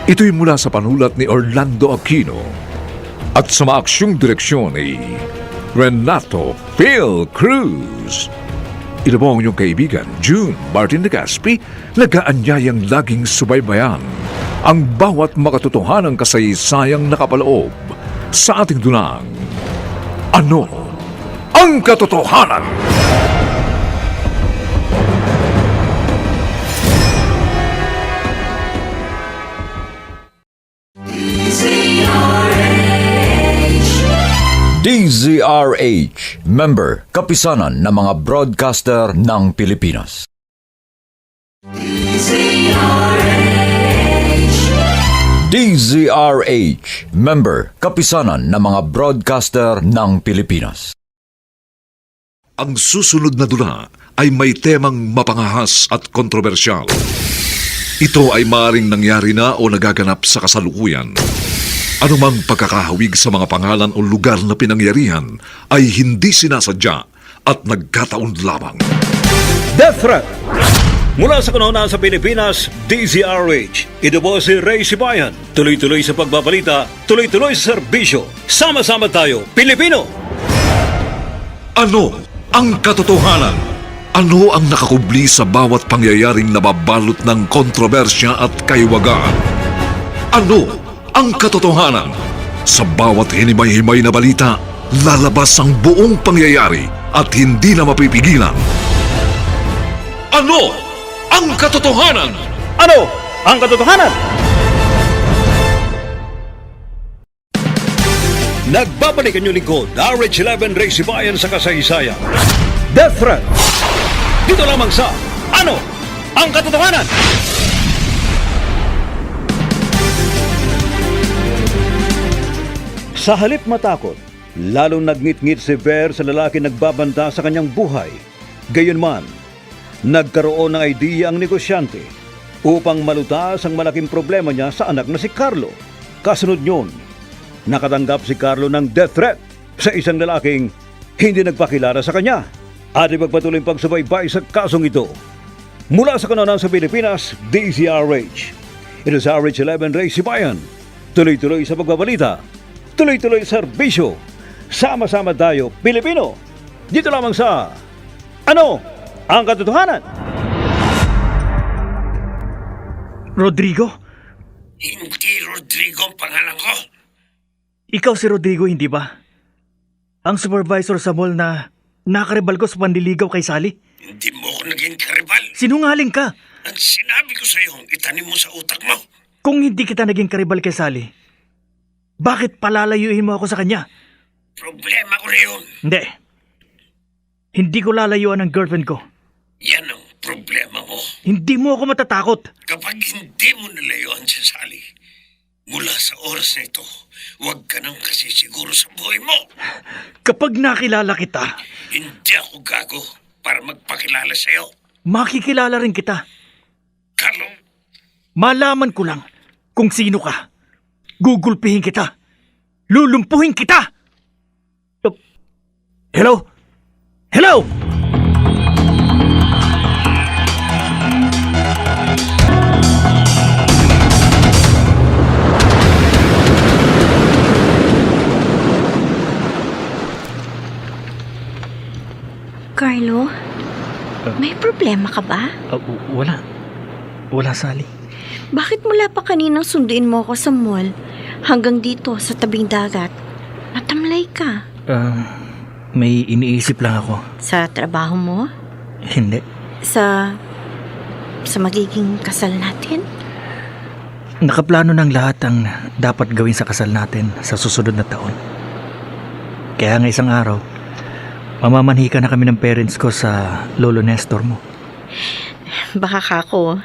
Ito'y mula sa panulat ni Orlando Aquino at sa maaksyong direksyon ni Renato Phil Cruz. Ito po ang inyong kaibigan, June Martin de Gaspi, nag-aanyayang laging subaybayan ang bawat makatotohanang kasaysayang nakapaloob sa ating dunang. Ano ang katotohanan? DZRH, member, kapisanan ng mga broadcaster ng Pilipinas. DZRH, member, kapisanan ng mga broadcaster ng Pilipinas. Ang susunod na dula ay may temang mapangahas at kontrobersyal. Ito ay maaaring nangyari na o nagaganap sa kasalukuyan. Anumang pagkakahawig sa mga pangalan o lugar na pinangyarihan ay hindi sinasadya at nagkataon lamang. Death Threat! Mula sa kanuna sa Pilipinas, DZRH. Ito po si Ray Sibayan. Tuloy-tuloy sa pagbabalita, tuloy-tuloy sa serbisyo. Sama-sama tayo, Pilipino! Ano ang katotohanan? Ano ang nakakubli sa bawat pangyayaring nababalot ng kontrobersya at kaiwagaan? Ano ang katotohanan? Sa bawat hinimay-himay na balita, lalabas ang buong pangyayari at hindi na mapipigilan. Ano ang katotohanan? Ano ang katotohanan? Nagbabalik ang inyong lingkod, RH11 Ray Sibayan sa kasaysayan. Death Threat. Dito lamang sa Ano ang katotohanan? Sa halip matakot, lalong nagngit-ngit si Ver sa lalaki nagbabanta sa kanyang buhay. Gayunman, nagkaroon ng idea ang negosyante upang malutas ang malaking problema niya sa anak na si Carlo. Kasunod yun, nakatanggap si Carlo ng death threat sa isang lalaking hindi nagpakilala sa kanya at ipagpatuloy pagsubaybay sa kasong ito. Mula sa kanonan sa Pilipinas, DZRH. Ito sa RH11 Ray Sibayan. Tuloy-tuloy sa pagbabalita. Tuloy-tuloy sa serbisyo. Sama-sama tayo, Pilipino. Dito lamang sa Ano ang katotohanan? Rodrigo? Hindi Rodrigo ang pangalan ko. Ikaw si Rodrigo, hindi ba? Ang supervisor sa mall na nakaribal ko sa pandiligaw kay Sally? Hindi mo ako naging karibal. Sinungaling ka! Ang sinabi ko sa iyo, itanim mo sa utak mo. Kung hindi kita naging karibal kay Sally, bakit palalayuin mo ako sa kanya? Problema ko na yun. Hindi. Hindi ko lalayuan ang girlfriend ko. Yan ang problema mo. Hindi mo ako matatakot. Kapag hindi mo nilayuan si Sally, mula sa oras na ito, huwag ka nang kasi siguro sa buhay mo. Kapag nakilala kita, Hindi ako gago para magpakilala sa iyo. makikilala rin kita. Carlo, Malaman ko lang kung sino ka. Gugulpihin kita. Lulumpuhin kita. Hello? Hello? Carlo, may problema ka ba? Wala. Wala, Sally. Bakit mula pa kaninang sunduin mo ako sa mall hanggang dito sa tabing dagat? Natamlay ka. May iniisip lang ako. Sa trabaho mo? Hindi. Sa magiging kasal natin? Nakaplano ng lahat ang dapat gawin sa kasal natin sa susunod na taon. Kaya nga isang araw, mamamanhika na kami ng parents ko sa Lolo Nestor mo. Baka kako,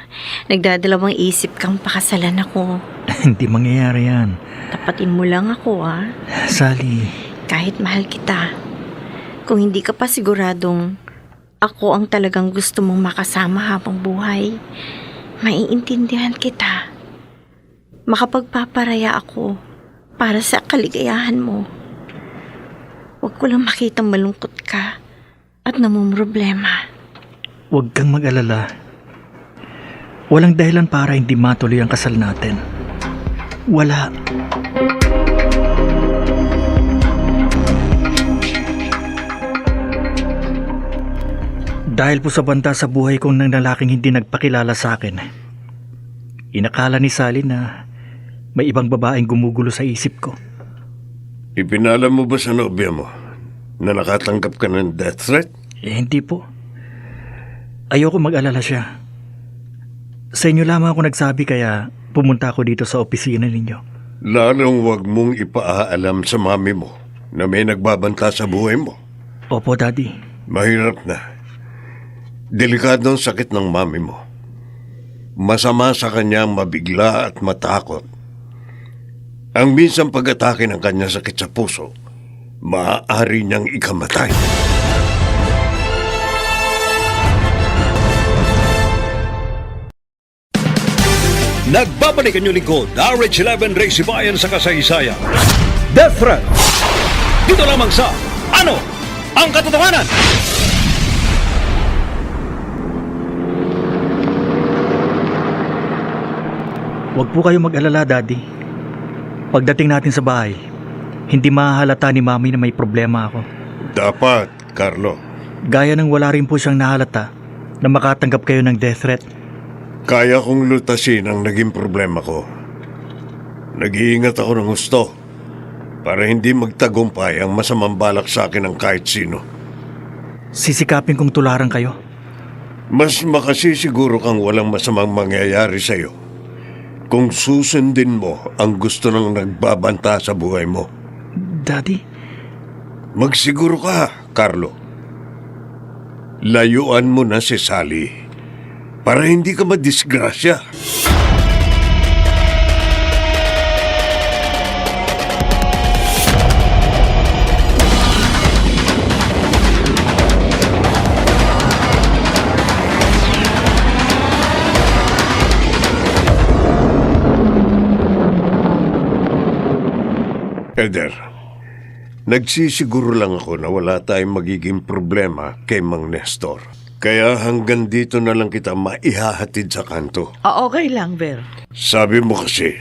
nagdadalawang isip kang pakasalan ako. Hindi mangyayari yan. Tapatin mo lang ako, ah. Sally, Kahit mahal kita. Kung hindi ka pa siguradong ako ang talagang gusto mong makasama habang buhay, maiintindihan kita. Makapagpaparaya ako para sa kaligayahan mo. Huwag ko lang makitang malungkot ka at namumroblema. huwag kang mag-alala. Walang dahilan para hindi matuloy ang kasal natin. Wala. Dahil po sa banta sa buhay kong nang lalaking hindi nagpakilala sa akin, inakala ni Sally na may ibang babaeng gumugulo sa isip ko. Ipinalam mo ba sa nobya mo na nakatanggap ka ng death threat? Hindi po. Ayoko mag-alala siya. Sa inyo lamang ako nagsabi kaya pumunta ako dito sa opisina ninyo. Lalong huwag mong ipaalam sa mami mo na may nagbabanta sa buhay mo. Opo, Daddy. Mahirap na. Delikado ang sakit ng mami mo. Masama sa kanya mabigla at matakot. Ang minsang pag-atake ng kanya sakit sa puso, maaari niyang ikamatay. Nagbabalik ang inyong lingkod, RH11 Ray Sibayan sa kasaysayan. Death Threat. Dito lamang sa Ano ang katotohanan? Huwag po kayo mag-alala, Daddy. Pagdating natin sa bahay, hindi mahahalata ni Mami na may problema ako. Dapat, Carlo. Gaya ng wala rin po siyang nahalata na makatanggap kayo ng death threat. Kaya kong lutasin ang naging problema ko. Nag-iingat ako ng gusto para hindi magtagumpay ang masamang balak sa akin ng kahit sino. Sisikapin kong tularan kayo. Mas makasisiguro kang walang masamang mangyayari sa'yo kung susundin mo ang gusto ng nagbabanta sa buhay mo. Daddy, Magsiguro ka, Carlo. Layuan mo na si Sally para hindi ka madisgrasya. Eder, nagsisiguro lang ako na wala tayong magiging problema kay Mang Nestor. Kaya hanggang dito na lang kita maihahatid sa kanto. Okay lang, Ver. Sabi mo kasi,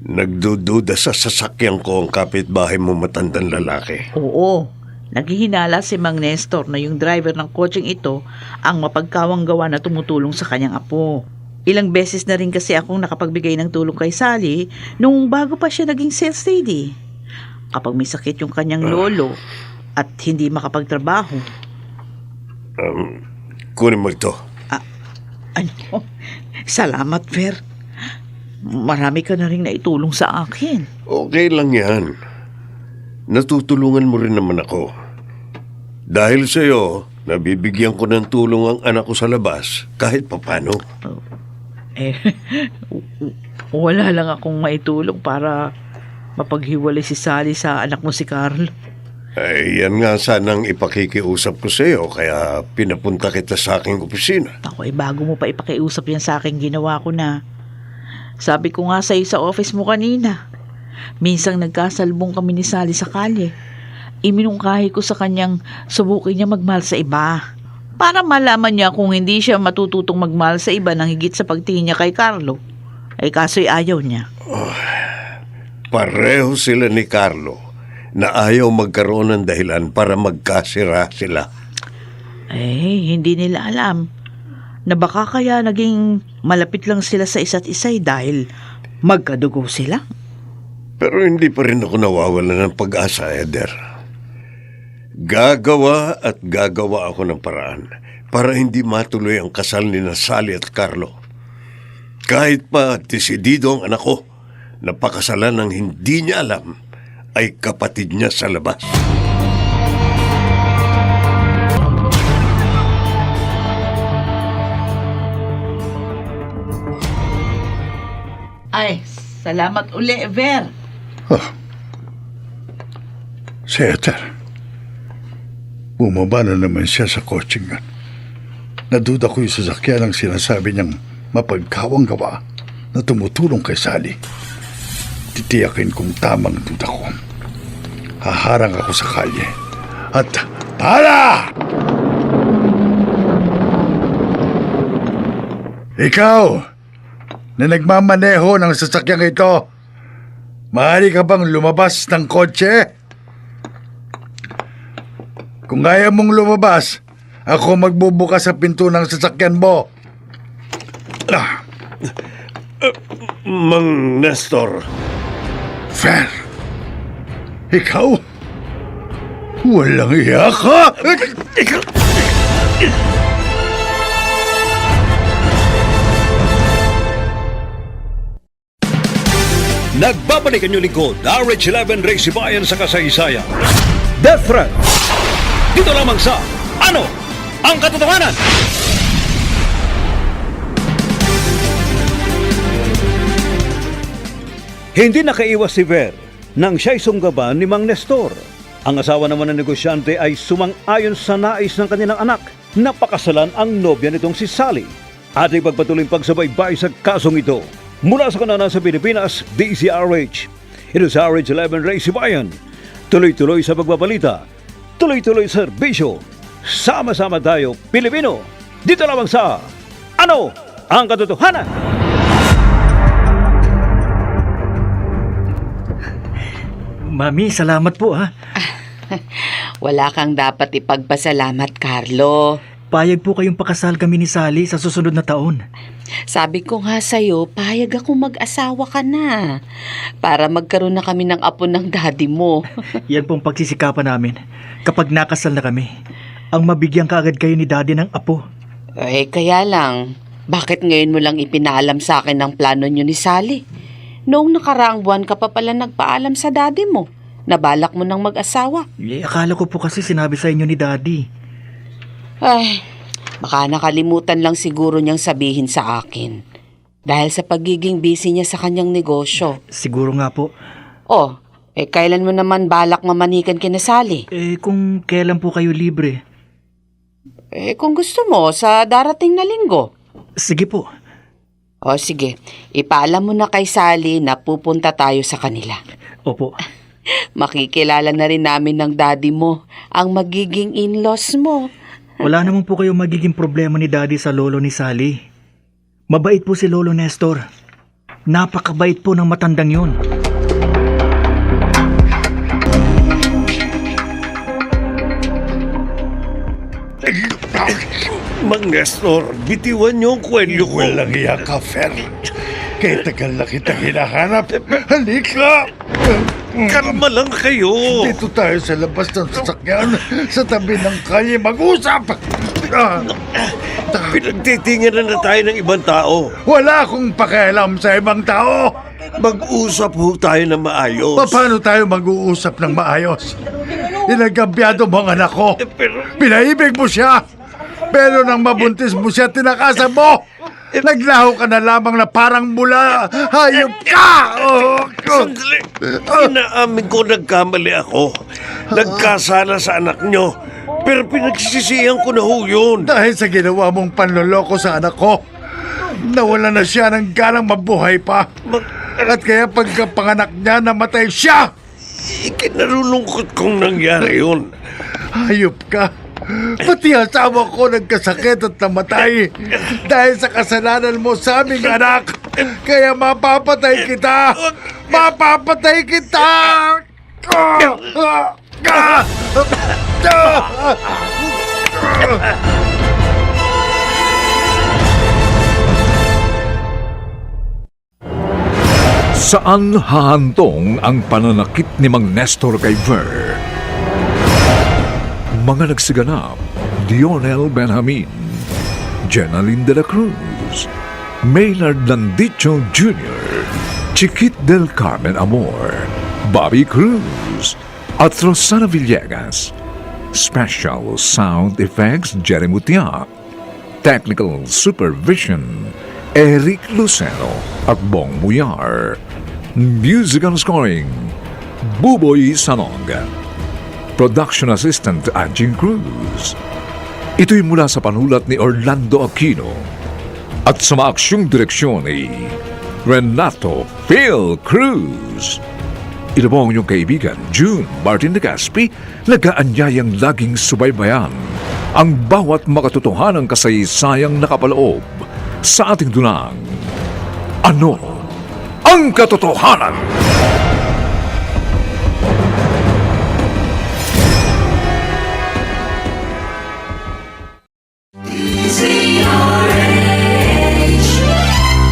nagdududa sa sasakyan ko ang kapitbahay mo matandang lalaki. Oo. Naghihinala si Mang Nestor na yung driver ng kotseng ito ang mapagkawang gawa na tumutulong sa kanyang apo. Ilang beses na rin kasi akong nakapagbigay ng tulong kay Sally nung bago pa siya naging sales lady. Kapag may sakit yung kanyang lolo at hindi makapagtrabaho. Kunin mo ito. Ano? Salamat, Ver. Marami ka na rin naitulong sa akin. Okay lang yan. Natutulungan mo rin naman ako. Dahil sa'yo, nabibigyan ko ng tulong ang anak ko sa labas kahit papano. Wala lang akong maitulong para mapaghiwalay si Sally sa anak mo si Carl. Ay, yan nga sanang ipakikiusap ko sa'yo kaya pinapunta kita sa aking opisina. Ako bago mo pa ipakiusap yan sa akin, ginawa ko na. Sabi ko nga sa'yo sa office mo kanina. Minsang nagkasalbong kami ni Sally sa kalye. Iminungkahi ko sa kanyang subukin niya magmahal sa iba. Para malaman niya kung hindi siya matututong magmahal sa iba nang higit sa pagtingin niya kay Carlo. Ay kaso'y ayaw niya. Pareho sila ni Carlo na ayaw magkaroon ng dahilan para magkasira sila. Hindi nila alam na baka kaya naging malapit lang sila sa isa't isa dahil magkadugo sila. Pero hindi pa rin ako nawawala ng pag-asa, Eder. Gagawa at gagawa ako ng paraan para hindi matuloy ang kasal ni Sally at Carlo. Kahit pa desidido ang anak ko na pakasalan ng hindi niya alam ay kapatid niya sa labas. Ay, salamat uli, Ver. Si Eder. Bumaba na naman siya sa coaching yan. Naduda ko yung sasakyan ang sinasabi niyang mapagkawang gawa na tumutulong kay Sally. Titiyakin kong tamang duda ko. Haharang ako sa kalye. At para! Ikaw, na nagmamaneho ng sasakyang ito, maaari ka bang lumabas ng kotse? Kung ayaw mong lumabas, ako magbubukas sa pinto ng sasakyan mo. Mang Nestor. Fer, ikaw? Walang iya ka? Nagbabalik ang inyong lingkod, RH11 Ray Sibayan sa kasaysayan. Death Threat. Dito lamang sa Ano ang Katotohanan? Hindi nakaiwas si Ver nang siya'y sunggaban ni Mang Nestor. Ang asawa naman ng negosyante ay sumang-ayon sa nais ng kanilang anak na pakasalan ang nobya nitong si Sally. At ipagpatuloy pagsabaybay sa kasong ito. Mula sa kananan sa Pilipinas, DZRH. Ito sa RH11 Ray Sibayan. Tuloy-tuloy sa pagbabalita. Tuloy-tuloy sa serbisyo. Sama-sama tayo, Pilipino. Dito lamang sa Ano ang Katotohanan? Mami, salamat po ha. Wala kang dapat ipagpasalamat, Carlo. payag po kayong pakasal kami ni Sally sa susunod na taon. Sabi ko nga sa'yo, payag akong mag-asawa ka na. Para magkaroon na kami ng apo ng daddy mo. Yan pong pagsisikapan namin kapag nakasal na kami. Ang mabigyan kaagad kayo ni daddy ng apo. Kaya lang, bakit ngayon mo lang ipinaalam sa akin ang plano niyo ni Sally? Noong nakaraang buwan ka pa pala nagpaalam sa daddy mo. Nabalak mo ng mag-asawa. Akala ko po kasi sinabi sa inyo ni daddy. Ay, baka nakalimutan lang siguro niyang sabihin sa akin. Dahil sa pagiging busy niya sa kanyang negosyo. Siguro nga po. Kailan mo naman balak mamanikan kina Sally? Kung kailan po kayo libre? Kung gusto mo, sa darating na linggo. Sige po. Sige. Ipaalam mo na kay Sally na pupunta tayo sa kanila. Opo. Makikilala na rin namin ng daddy mo, ang magiging in-laws mo. Wala naman po kayong magiging problema ni daddy sa lolo ni Sally. Mabait po si Lolo Nestor. Napakabait po ng matandang yun. Mang Nestor, bitiwan niyo ang kwelyo ko. Walang iya ka, Fer. Kaya tagal na kita hinahanap. Halika! Kalma lang kayo. Dito tayo sa labas ng sasakyan, sa tabi ng kalye, mag-usap! Pinagtitinginan na tayo ng ibang tao. Wala akong pakialam sa ibang tao! Mag-usap ho tayo na maayos. Paano tayo mag-uusap ng maayos? Inagabyado mo ang anak ko. Pero Pinaibig mo siya. Pero nang mabuntis mo siya, tinakasan mo. Naglaho ka na lamang na parang mula. Hayop ka! sandali. Inaamin ko nagkamali ako. Nagkasala sa anak nyo. Pero pinagsisisihan ko na ho yun. Dahil sa ginawa mong panloloko sa anak ko, nawala na siya ng ganang mabuhay pa. At kaya pagkapanganak niya, namatay siya. Ikinalulungkot kong nangyari yun. Hayop ka. Pati asawa ko nagkasakit at namatay dahil sa kasalanan mo sa aming anak. Kaya mapapatay kita! Mapapatay kita! Saan hahantong ang pananakit ni Mang Nestor kay Ver? Mga nagsiganap, Dionel Benjamin, Jenaline de la Cruz, Maynard Landicho Jr., Chiquit del Carmen Amor, Bobby Cruz, at Rosana Villegas. Special Sound Effects, Jerry Mutia. Technical Supervision, Eric Lucero at Bong Muyar. Musical Scoring, Buboy Sanog. Production Assistant, Angie Cruz. Ito'y mula sa panulat ni Orlando Aquino at sa maaksyong direksyon ni Renato Phil Cruz. Ito po ang inyong kaibigan, June Martin de Gaspi, nag-aanyayang laging subaybayan ang bawat makatotohanang kasaysayang nakapaloob sa ating dunang. Ano ang katotohanan?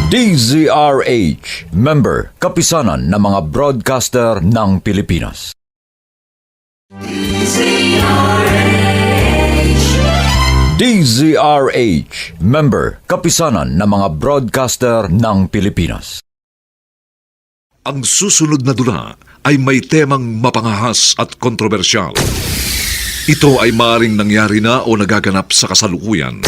DZRH, member, kapisanan ng mga broadcaster ng Pilipinas. DZRH, member, kapisanan ng mga broadcaster ng Pilipinas. Ang susunod na dula ay may temang mapangahas at kontrobersyal. Ito ay maaaring nangyari na o nagaganap sa kasalukuyan.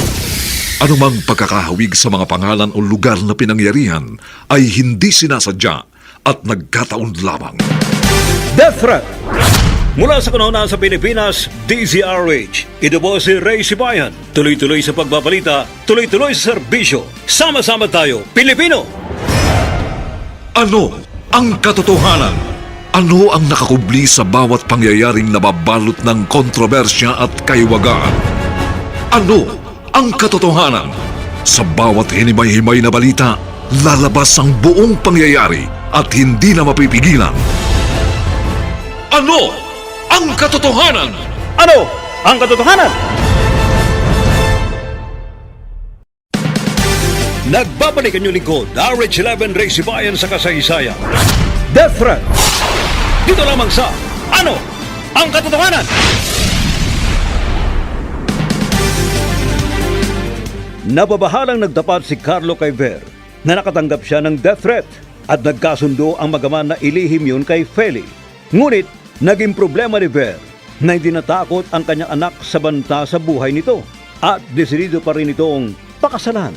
Anumang pagkakahawig sa mga pangalan o lugar na pinangyarihan ay hindi sinasadya at nagkataon lamang. Death Threat! Mula sa kanuna sa Pilipinas, DZRH. Ito po si Ray Sibayan. Tuloy-tuloy sa pagbabalita, tuloy-tuloy sa serbisyo. Sama-sama tayo, Pilipino! Ano ang katotohanan? Ano ang nakakubli sa bawat pangyayaring nababalot ng kontrobersya at kaiwagaan? Ano ang katotohanan? Sa bawat hinimay-himay na balita, lalabas ang buong pangyayari at hindi na mapipigilan. Ano ang katotohanan? Ano ang katotohanan? Nagbabalik ang inyong lingkod, RH11 Ray Sibayan sa kasaysayan. Death Threat. Dito lamang sa Ano ang Katotohanan? Nababahalang nagtapat si Carlo kay Ver na nakatanggap siya ng death threat at nagkasundo ang magaman na ilihim yun kay Feli. Ngunit naging problema ni Ver na hindi natakot ang kanyang anak sa banta sa buhay nito at desidido pa rin itong pakasalan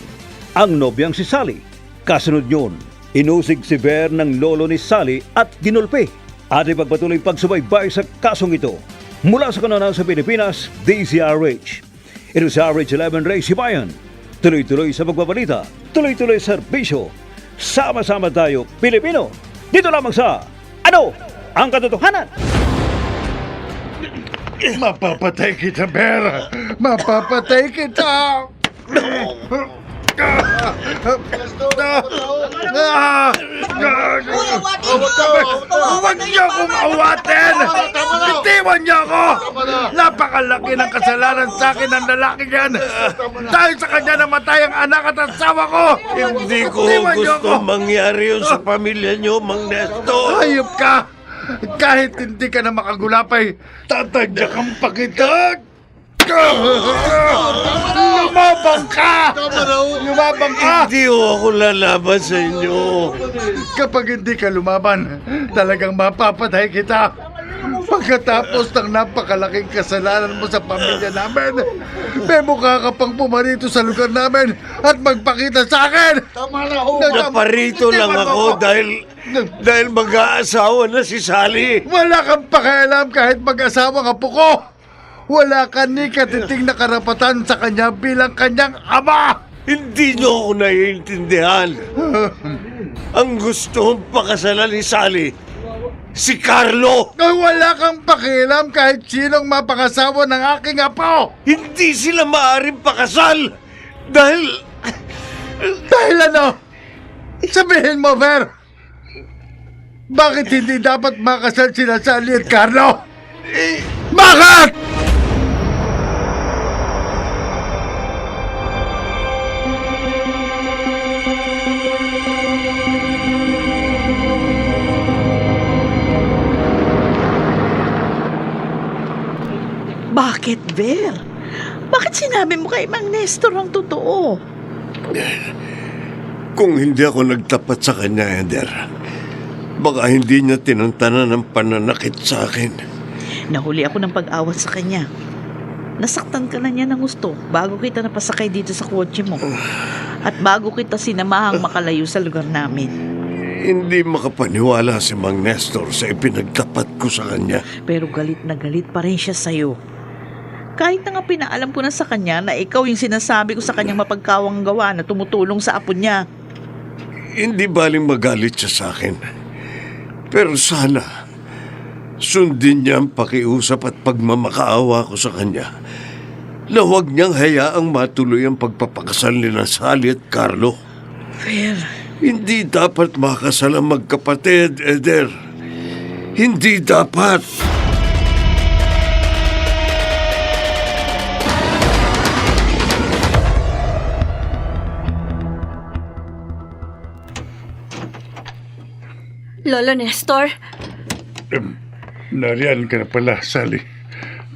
ang nobyang si Sally. Kasunod yun, inusig si Ver ng lolo ni Sally at ginulpi. At ipagpatuloy pagsubaybay sa kasong ito. Mula sa kananan sa Pilipinas, DZRH. Ito si RH11 Ray Sibayan. Tuloy-tuloy sa pagbabalita, tuloy-tuloy sa serbisyo. Sama-sama tayo, Pilipino. Dito lamang sa Ano ang Katotohanan? Mapapatay kita, Ber! Mapapatay kita! Huwag niyo akong awatin! Bitiwan niyo ako! Napakalaki ng kasalanan sa akin ng lalaki yan! Dahil sa kanya namatay ang anak at asawa ko! Hindi ko Bitiwan niyo gusto ako! mangyari yun sa pamilya niyo, Mang Nestor. Hayop ka! Kahit hindi ka na makagulapay, tatadyakan pa kita! Lumabang ka! Lumabang ka! Hindi ho ako lalaban sa inyo. Kapag hindi ka lumaban, talagang mapapatay kita. Pagkatapos ng napakalaking kasalanan mo sa pamilya namin, may mukha ka pang pumarito sa lugar namin at magpakita sa akin! Tama na ho! Naparito lang ako dahil mag-aasawa na si Sally. Wala kang pakialam kahit mag-asawa nga po ko! Wala ka ni katiting na karapatan sa kanya bilang kanyang ama! Hindi niyo ako naiintindihan. Ang gusto kong pakasalan ni Sally, si Carlo. Wala kang pakialam kahit sinong mapangasawa ng aking apo! Hindi sila maaaring pakasal dahil... Dahil ano? Sabihin mo, Ver! Bakit hindi dapat makasal sila Sally at Carlo? Bakit? Bakit, Ver? Bakit sinabi mo kay Mang Nestor ang totoo? Kung hindi ako nagtapat sa kanya, Eder, baka hindi niya tinantanan ng pananakit sa akin. Nahuli ako ng pag-awat sa kanya. Nasaktan ka na niya ng gusto bago kita napasakay dito sa kotse mo. At bago kita sinamahang makalayo sa lugar namin. Hindi makapaniwala si Mang Nestor sa ipinagtapat ko sa kanya. Pero galit na galit pa rin siya sa'yo. Kahit na nga pinaalam ko na sa kanya na ikaw yung sinasabi ko sa kanyang mapagkawang gawa na tumutulong sa apo niya. Hindi baling magalit siya sa akin. Pero sana, sundin niya ang pakiusap at pagmamakaawa ko sa kanya na huwag niyang hayaang matuloy ang pagpapakasal ni Sally at Carlo. Ver, Hindi dapat makasal ang magkapatid, Eder. Hindi dapat. Lolo Nestor, Nariyan ka na pala, Sally.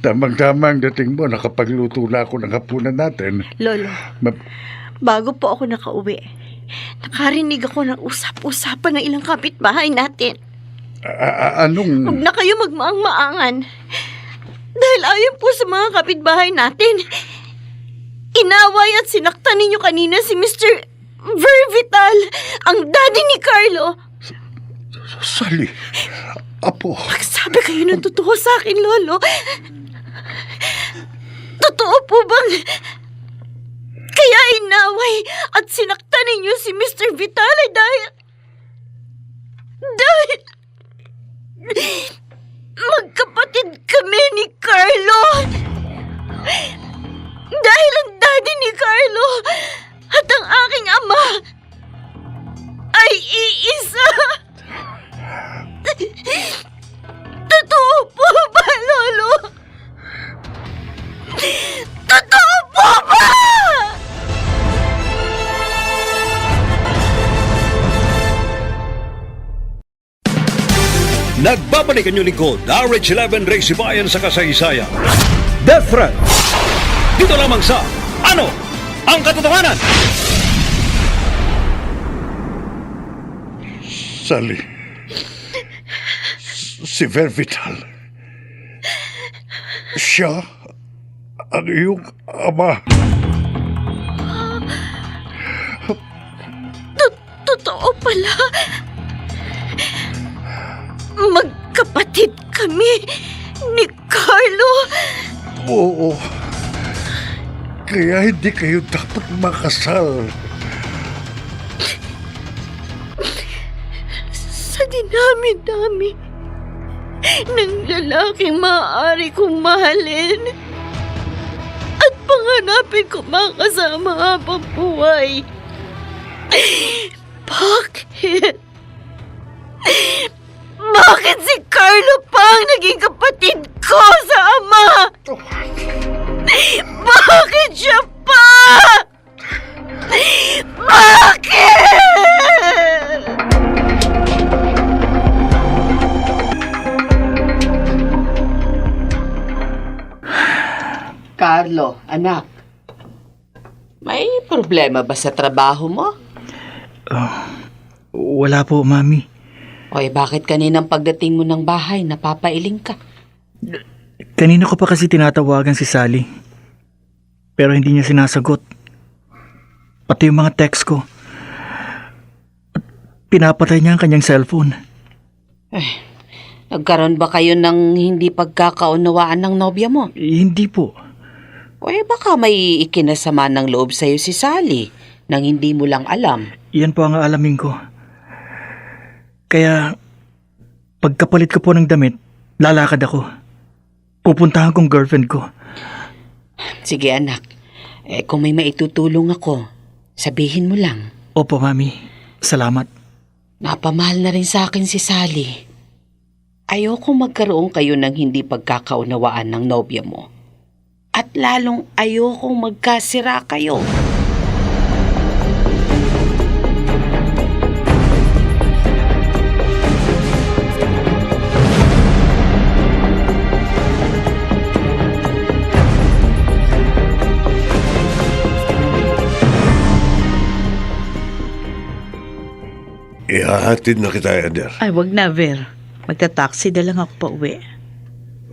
Tamang-tama ang dating mo, nakapagluto na ako ng hapunan natin. Lolo, Ma- bago po ako nakauwi, nakarinig ako ng usap-usapan ng ilang kapitbahay natin. Anong... Huwag na kayo magmaang-maangan. Dahil ayon po sa mga kapitbahay natin, inaway at sinaktan ninyo kanina si Mr. Vervital, ang daddy ni Carlo. Sally, apo. Magsabi kayo ng totoo sa akin, Lolo. Totoo po bang kaya inaway at sinaktan ninyo si Mr. Vitale dahil magkapatid kami ni Carlo? Dahil ang daddy ni Carlo at ang aking ama ay iisa. Totoo po ba, Lolo? Totoo po ba? Nagbabalik ang inyong lingkod, RH11 Ray Sibayan sa kasaysayan. Death Threat. Dito lamang sa Ano ang Katotohanan? Sally, si Vervital, siya ang iyong ama. Totoo pala. Magkapatid kami ni Carlo. Oo. Kaya hindi kayo dapat makasal. Sa dinami-dami ng lalaking maaari kong mahalin at panganapin ko makasama habang buhay. Bakit? Bakit si Carlo pa ang naging kapatid ko sa ama? Bakit siya pa? Bakit? Carlo, anak. May problema ba sa trabaho mo? Wala po, Mami. Oy, bakit kaninang pagdating mo ng bahay, napapailing ka? Kanina ko pa kasi tinatawagan si Sally. Pero hindi niya sinasagot. Pati yung mga text ko. At pinapatay niya ang kanyang cellphone. Nagkaroon ba kayo ng hindi pagkakaunawaan ng nobya mo? Hindi po. Oy, baka may ikinasama ng loob sa'yo si Sally nang hindi mo lang alam. Yan po ang aalamin ko. Kaya, pagkapalit ko po ng damit, lalakad ako. Pupuntahan kong girlfriend ko. Sige anak, kung may maitutulong ako, sabihin mo lang. Opo, Mami. Salamat. Napamahal na rin sa akin si Sally. Ayoko magkaroon kayo ng hindi pagkakaunawaan ng nobya mo. At lalong ayokong magkasira kayo. Ihahatid na kita, Eder. Ay, wag na, Ver. Magta-taxi na lang ako pa uwi.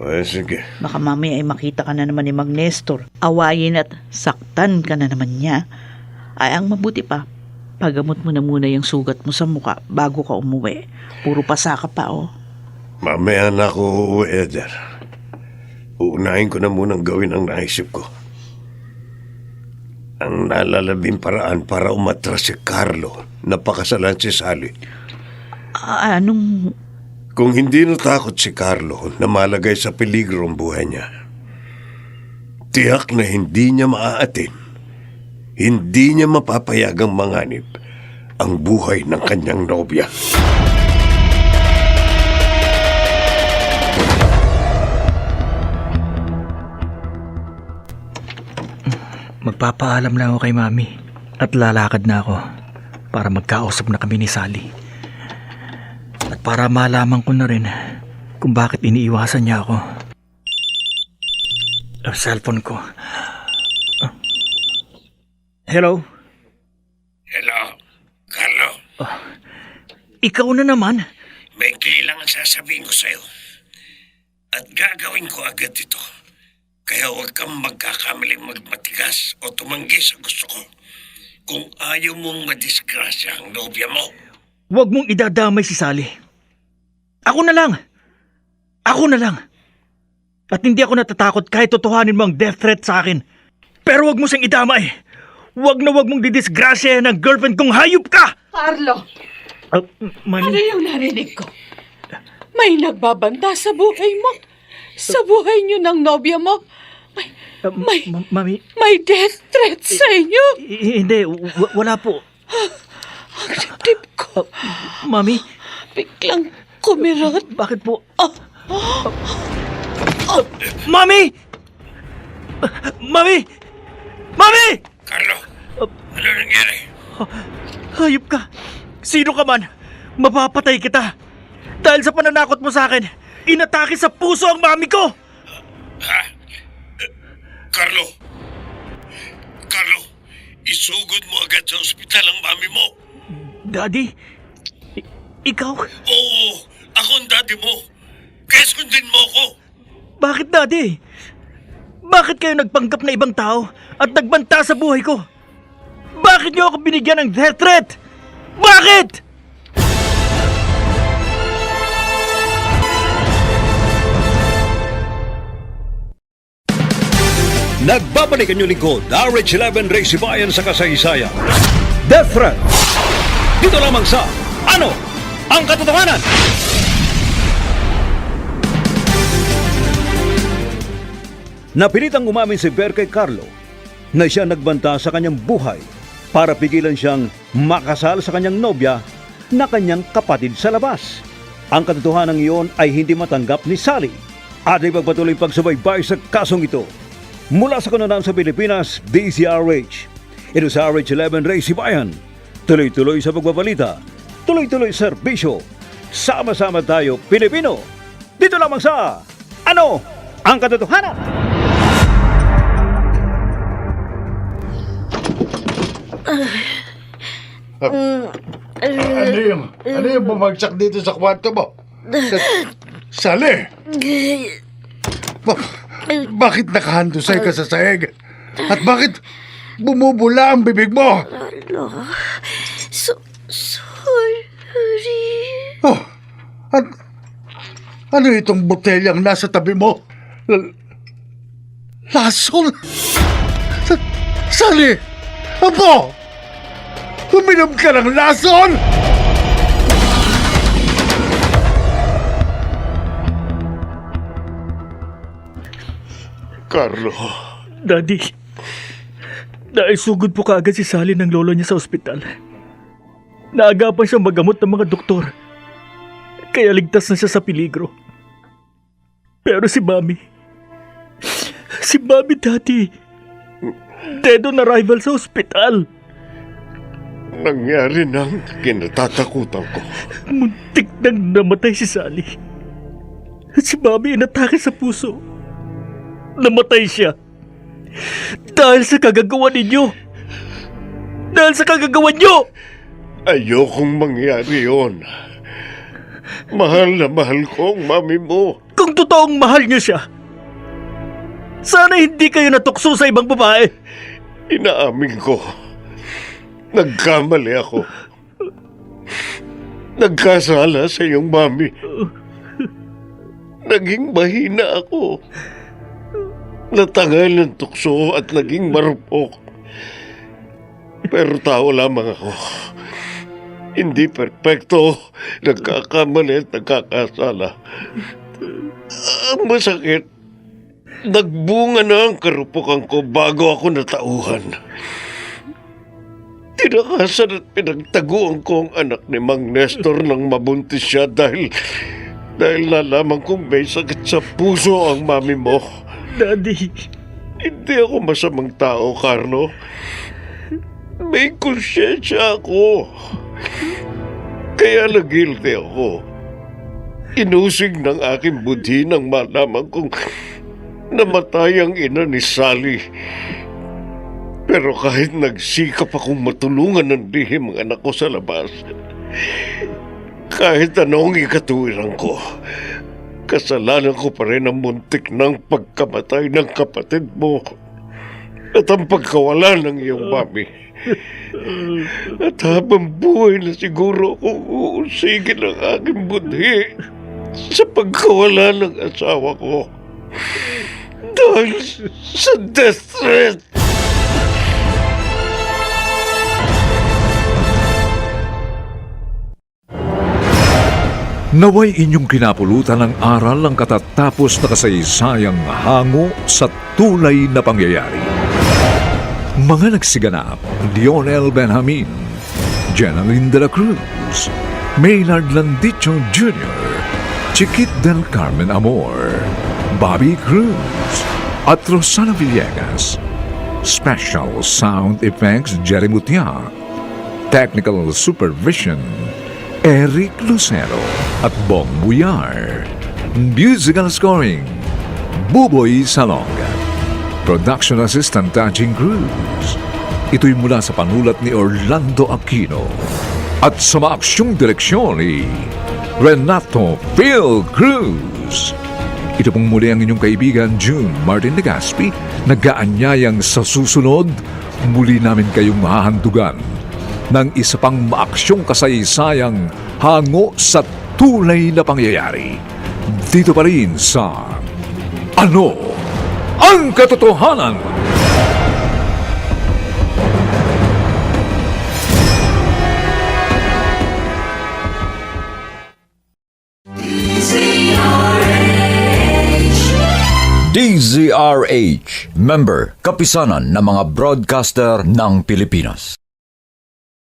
Ay, sige. Baka mamaya ay makita ka na naman ni Mag Nestor. Awayin at saktan ka na naman niya. Ay, ang mabuti pa, pagamot mo na muna yung sugat mo sa muka bago ka umuwi. Puro pasa ka pa, oh. Mamaya na ako uuwi, Eder. Uunahin ko na munang gawin ang naisip ko. Ang nalalabing paraan para umatras si Carlo na pakasalan si Sally. Anong... Kung hindi natakot si Carlo na malagay sa peligro ang buhay niya, tiyak na hindi niya maaatin, hindi niya mapapayagang manganib ang buhay ng kanyang nobya. Magpapaalam lang ako kay Mami at lalakad na ako para magkausap na kami ni Sally. At para malaman ko na rin kung bakit iniiwasan niya ako. Ang cellphone ko. Hello? Hello, Carlo. Ikaw na naman? May kailangan sasabihin ko sa'yo. At gagawin ko agad ito. Kaya huwag kang magkakamaling magmatigas o tumanggi sa gusto ko. Kung ayaw mong madisgrasya ang nobya mo. Huwag mong idadamay si Sally. Ako na lang. Ako na lang. At hindi ako natatakot kahit totohanin mo ang death threat sa akin. Pero huwag mo siyang idamay. Huwag na huwag mong didisgrasya ng girlfriend kong hayop ka! Carlo, Mami, ano yung narinig ko? May nagbabanta sa buhay mo. Sa buhay niyo ng nobya mo. Mami, May death threat sa inyo. Hindi, wala po. Ang dibdib ko. Mami, Biglang kumirot. bakit po? Mami! Mami! Mami! Carlo, ano nangyari? Hayop ka. Sino ka man? Mapapatay kita. Dahil sa pananakot mo sa akin, inatake sa puso ang mami ko! Ha? Carlo! Carlo, isugod mo agad sa ospital ang mami mo. Daddy, ikaw? Oo, ako ang daddy mo. Kaya sundin mo ako. Bakit, Daddy? Bakit kayo nagpanggap na ibang tao at nagbanta sa buhay ko? Bakit niyo ako binigyan ng death threat? Bakit? Nagbabalik ang inyong lingkod, RH11 Ray Sibayan sa kasaysayan. Death Threat. Dito lamang sa Ano ang Katotohanan? Napilitang umamin si Ber kay Carlo na siya nagbanta sa kanyang buhay para pigilan siyang makasal sa kanyang nobya na kanyang kapatid sa labas. Ang katotohanan iyon ay hindi matanggap ni Sally at ipagpatuloy pagsubaybay sa kasong ito. Mula sa kanunaan sa Pilipinas, DZRH. Ito sa RH11 Ray Sibayan. Tuloy-tuloy sa pagbabalita. Tuloy-tuloy serbisyo. Sama-sama tayo, Pilipino. Dito lamang sa Ano ang Katotohanan? Ano yung bumagsak dito sa kwarto mo? Sally! Bakit nakahandusay ka sa sahig? At bakit bumubula ang bibig mo? Sorry. Oh, ano itong botelyang nasa tabi mo? Lasol? Sally! Apo! Uminom ka ng lasol! Carlo. Daddy, naisugod po kaagad si Sally ng lolo niya sa ospital. Naagapan siyang magamot ng mga doktor. Kaya ligtas na siya sa peligro. Pero si Mami, Daddy, dead on arrival sa ospital. Nangyari ng kinatatakutan ko. Muntik nang namatay si Sally. At si Mami inatake sa puso. Namatay siya. Dahil sa kagagawa ninyo. Dahil sa kagagawa nyo! Ayokong mangyari yon. Mahal na mahal ko ang mami mo. Kung totoong mahal niyo siya, sana hindi kayo natukso sa ibang babae. Inaamin ko. Nagkamali ako. Nagkasala sa iyong mami. Naging mahina ako. Natagal ng tukso at naging marupok. Pero tao lamang ako. Hindi perpekto, nagkakamali at nagkakasala. Ang masakit, nagbunga na ang karupukan ko bago ako natauhan. Tinakasan at pinagtaguan ko ang anak ni Mang Nestor nang mabuntis siya dahil nalaman kong may sakit sa puso ang mami mo. Daddy, Hindi ako masamang tao, Carlo. May konsyensya ako. Kaya na-guilty ako. Inusig ng aking budhi nang malaman kong namatay ang ina ni Sally. Pero kahit nagsikap akong matulungan ng lihim ang anak ko sa labas, kahit anong ikatuwiran ko, kasalanan ko pa rin ang muntik ng pagkamatay ng kapatid mo at ang pagkawala ng iyong mami. At habang buhay na siguro akong uusigin ang aking budhi sa pagkawala ng asawa ko dahil sa death threat. Naway inyong kinapulutan ng aral ang katatapos na kasaysayang hango sa tulay na pangyayari. Mga nagsiganap, Lionel Benjamin, Jenaline de la Cruz, Maynard Landicho Jr., Chiquit del Carmen Amor, Bobby Cruz, at Rosana Villegas. Special Sound Effects Jerry Mutia. Technical Supervision Eric Lucero. at Bong Buyar. Musical scoring, Buboy Salong. Production assistant Tajing Cruz. Ito'y mula sa panulat ni Orlando Aquino. At sa maaksyong direksyon ni Renato Phil Cruz. Ito pong muli ang inyong kaibigan June Martin Legaspi, nag-aanyayang sa susunod, muli namin kayong mahahandugan ng isa pang maaksyong kasaysayang hango sa tunay na pangyayari. Dito pa rin sa Ano ang Katotohanan? DZRH, member, kapisanan ng mga broadcaster ng Pilipinas.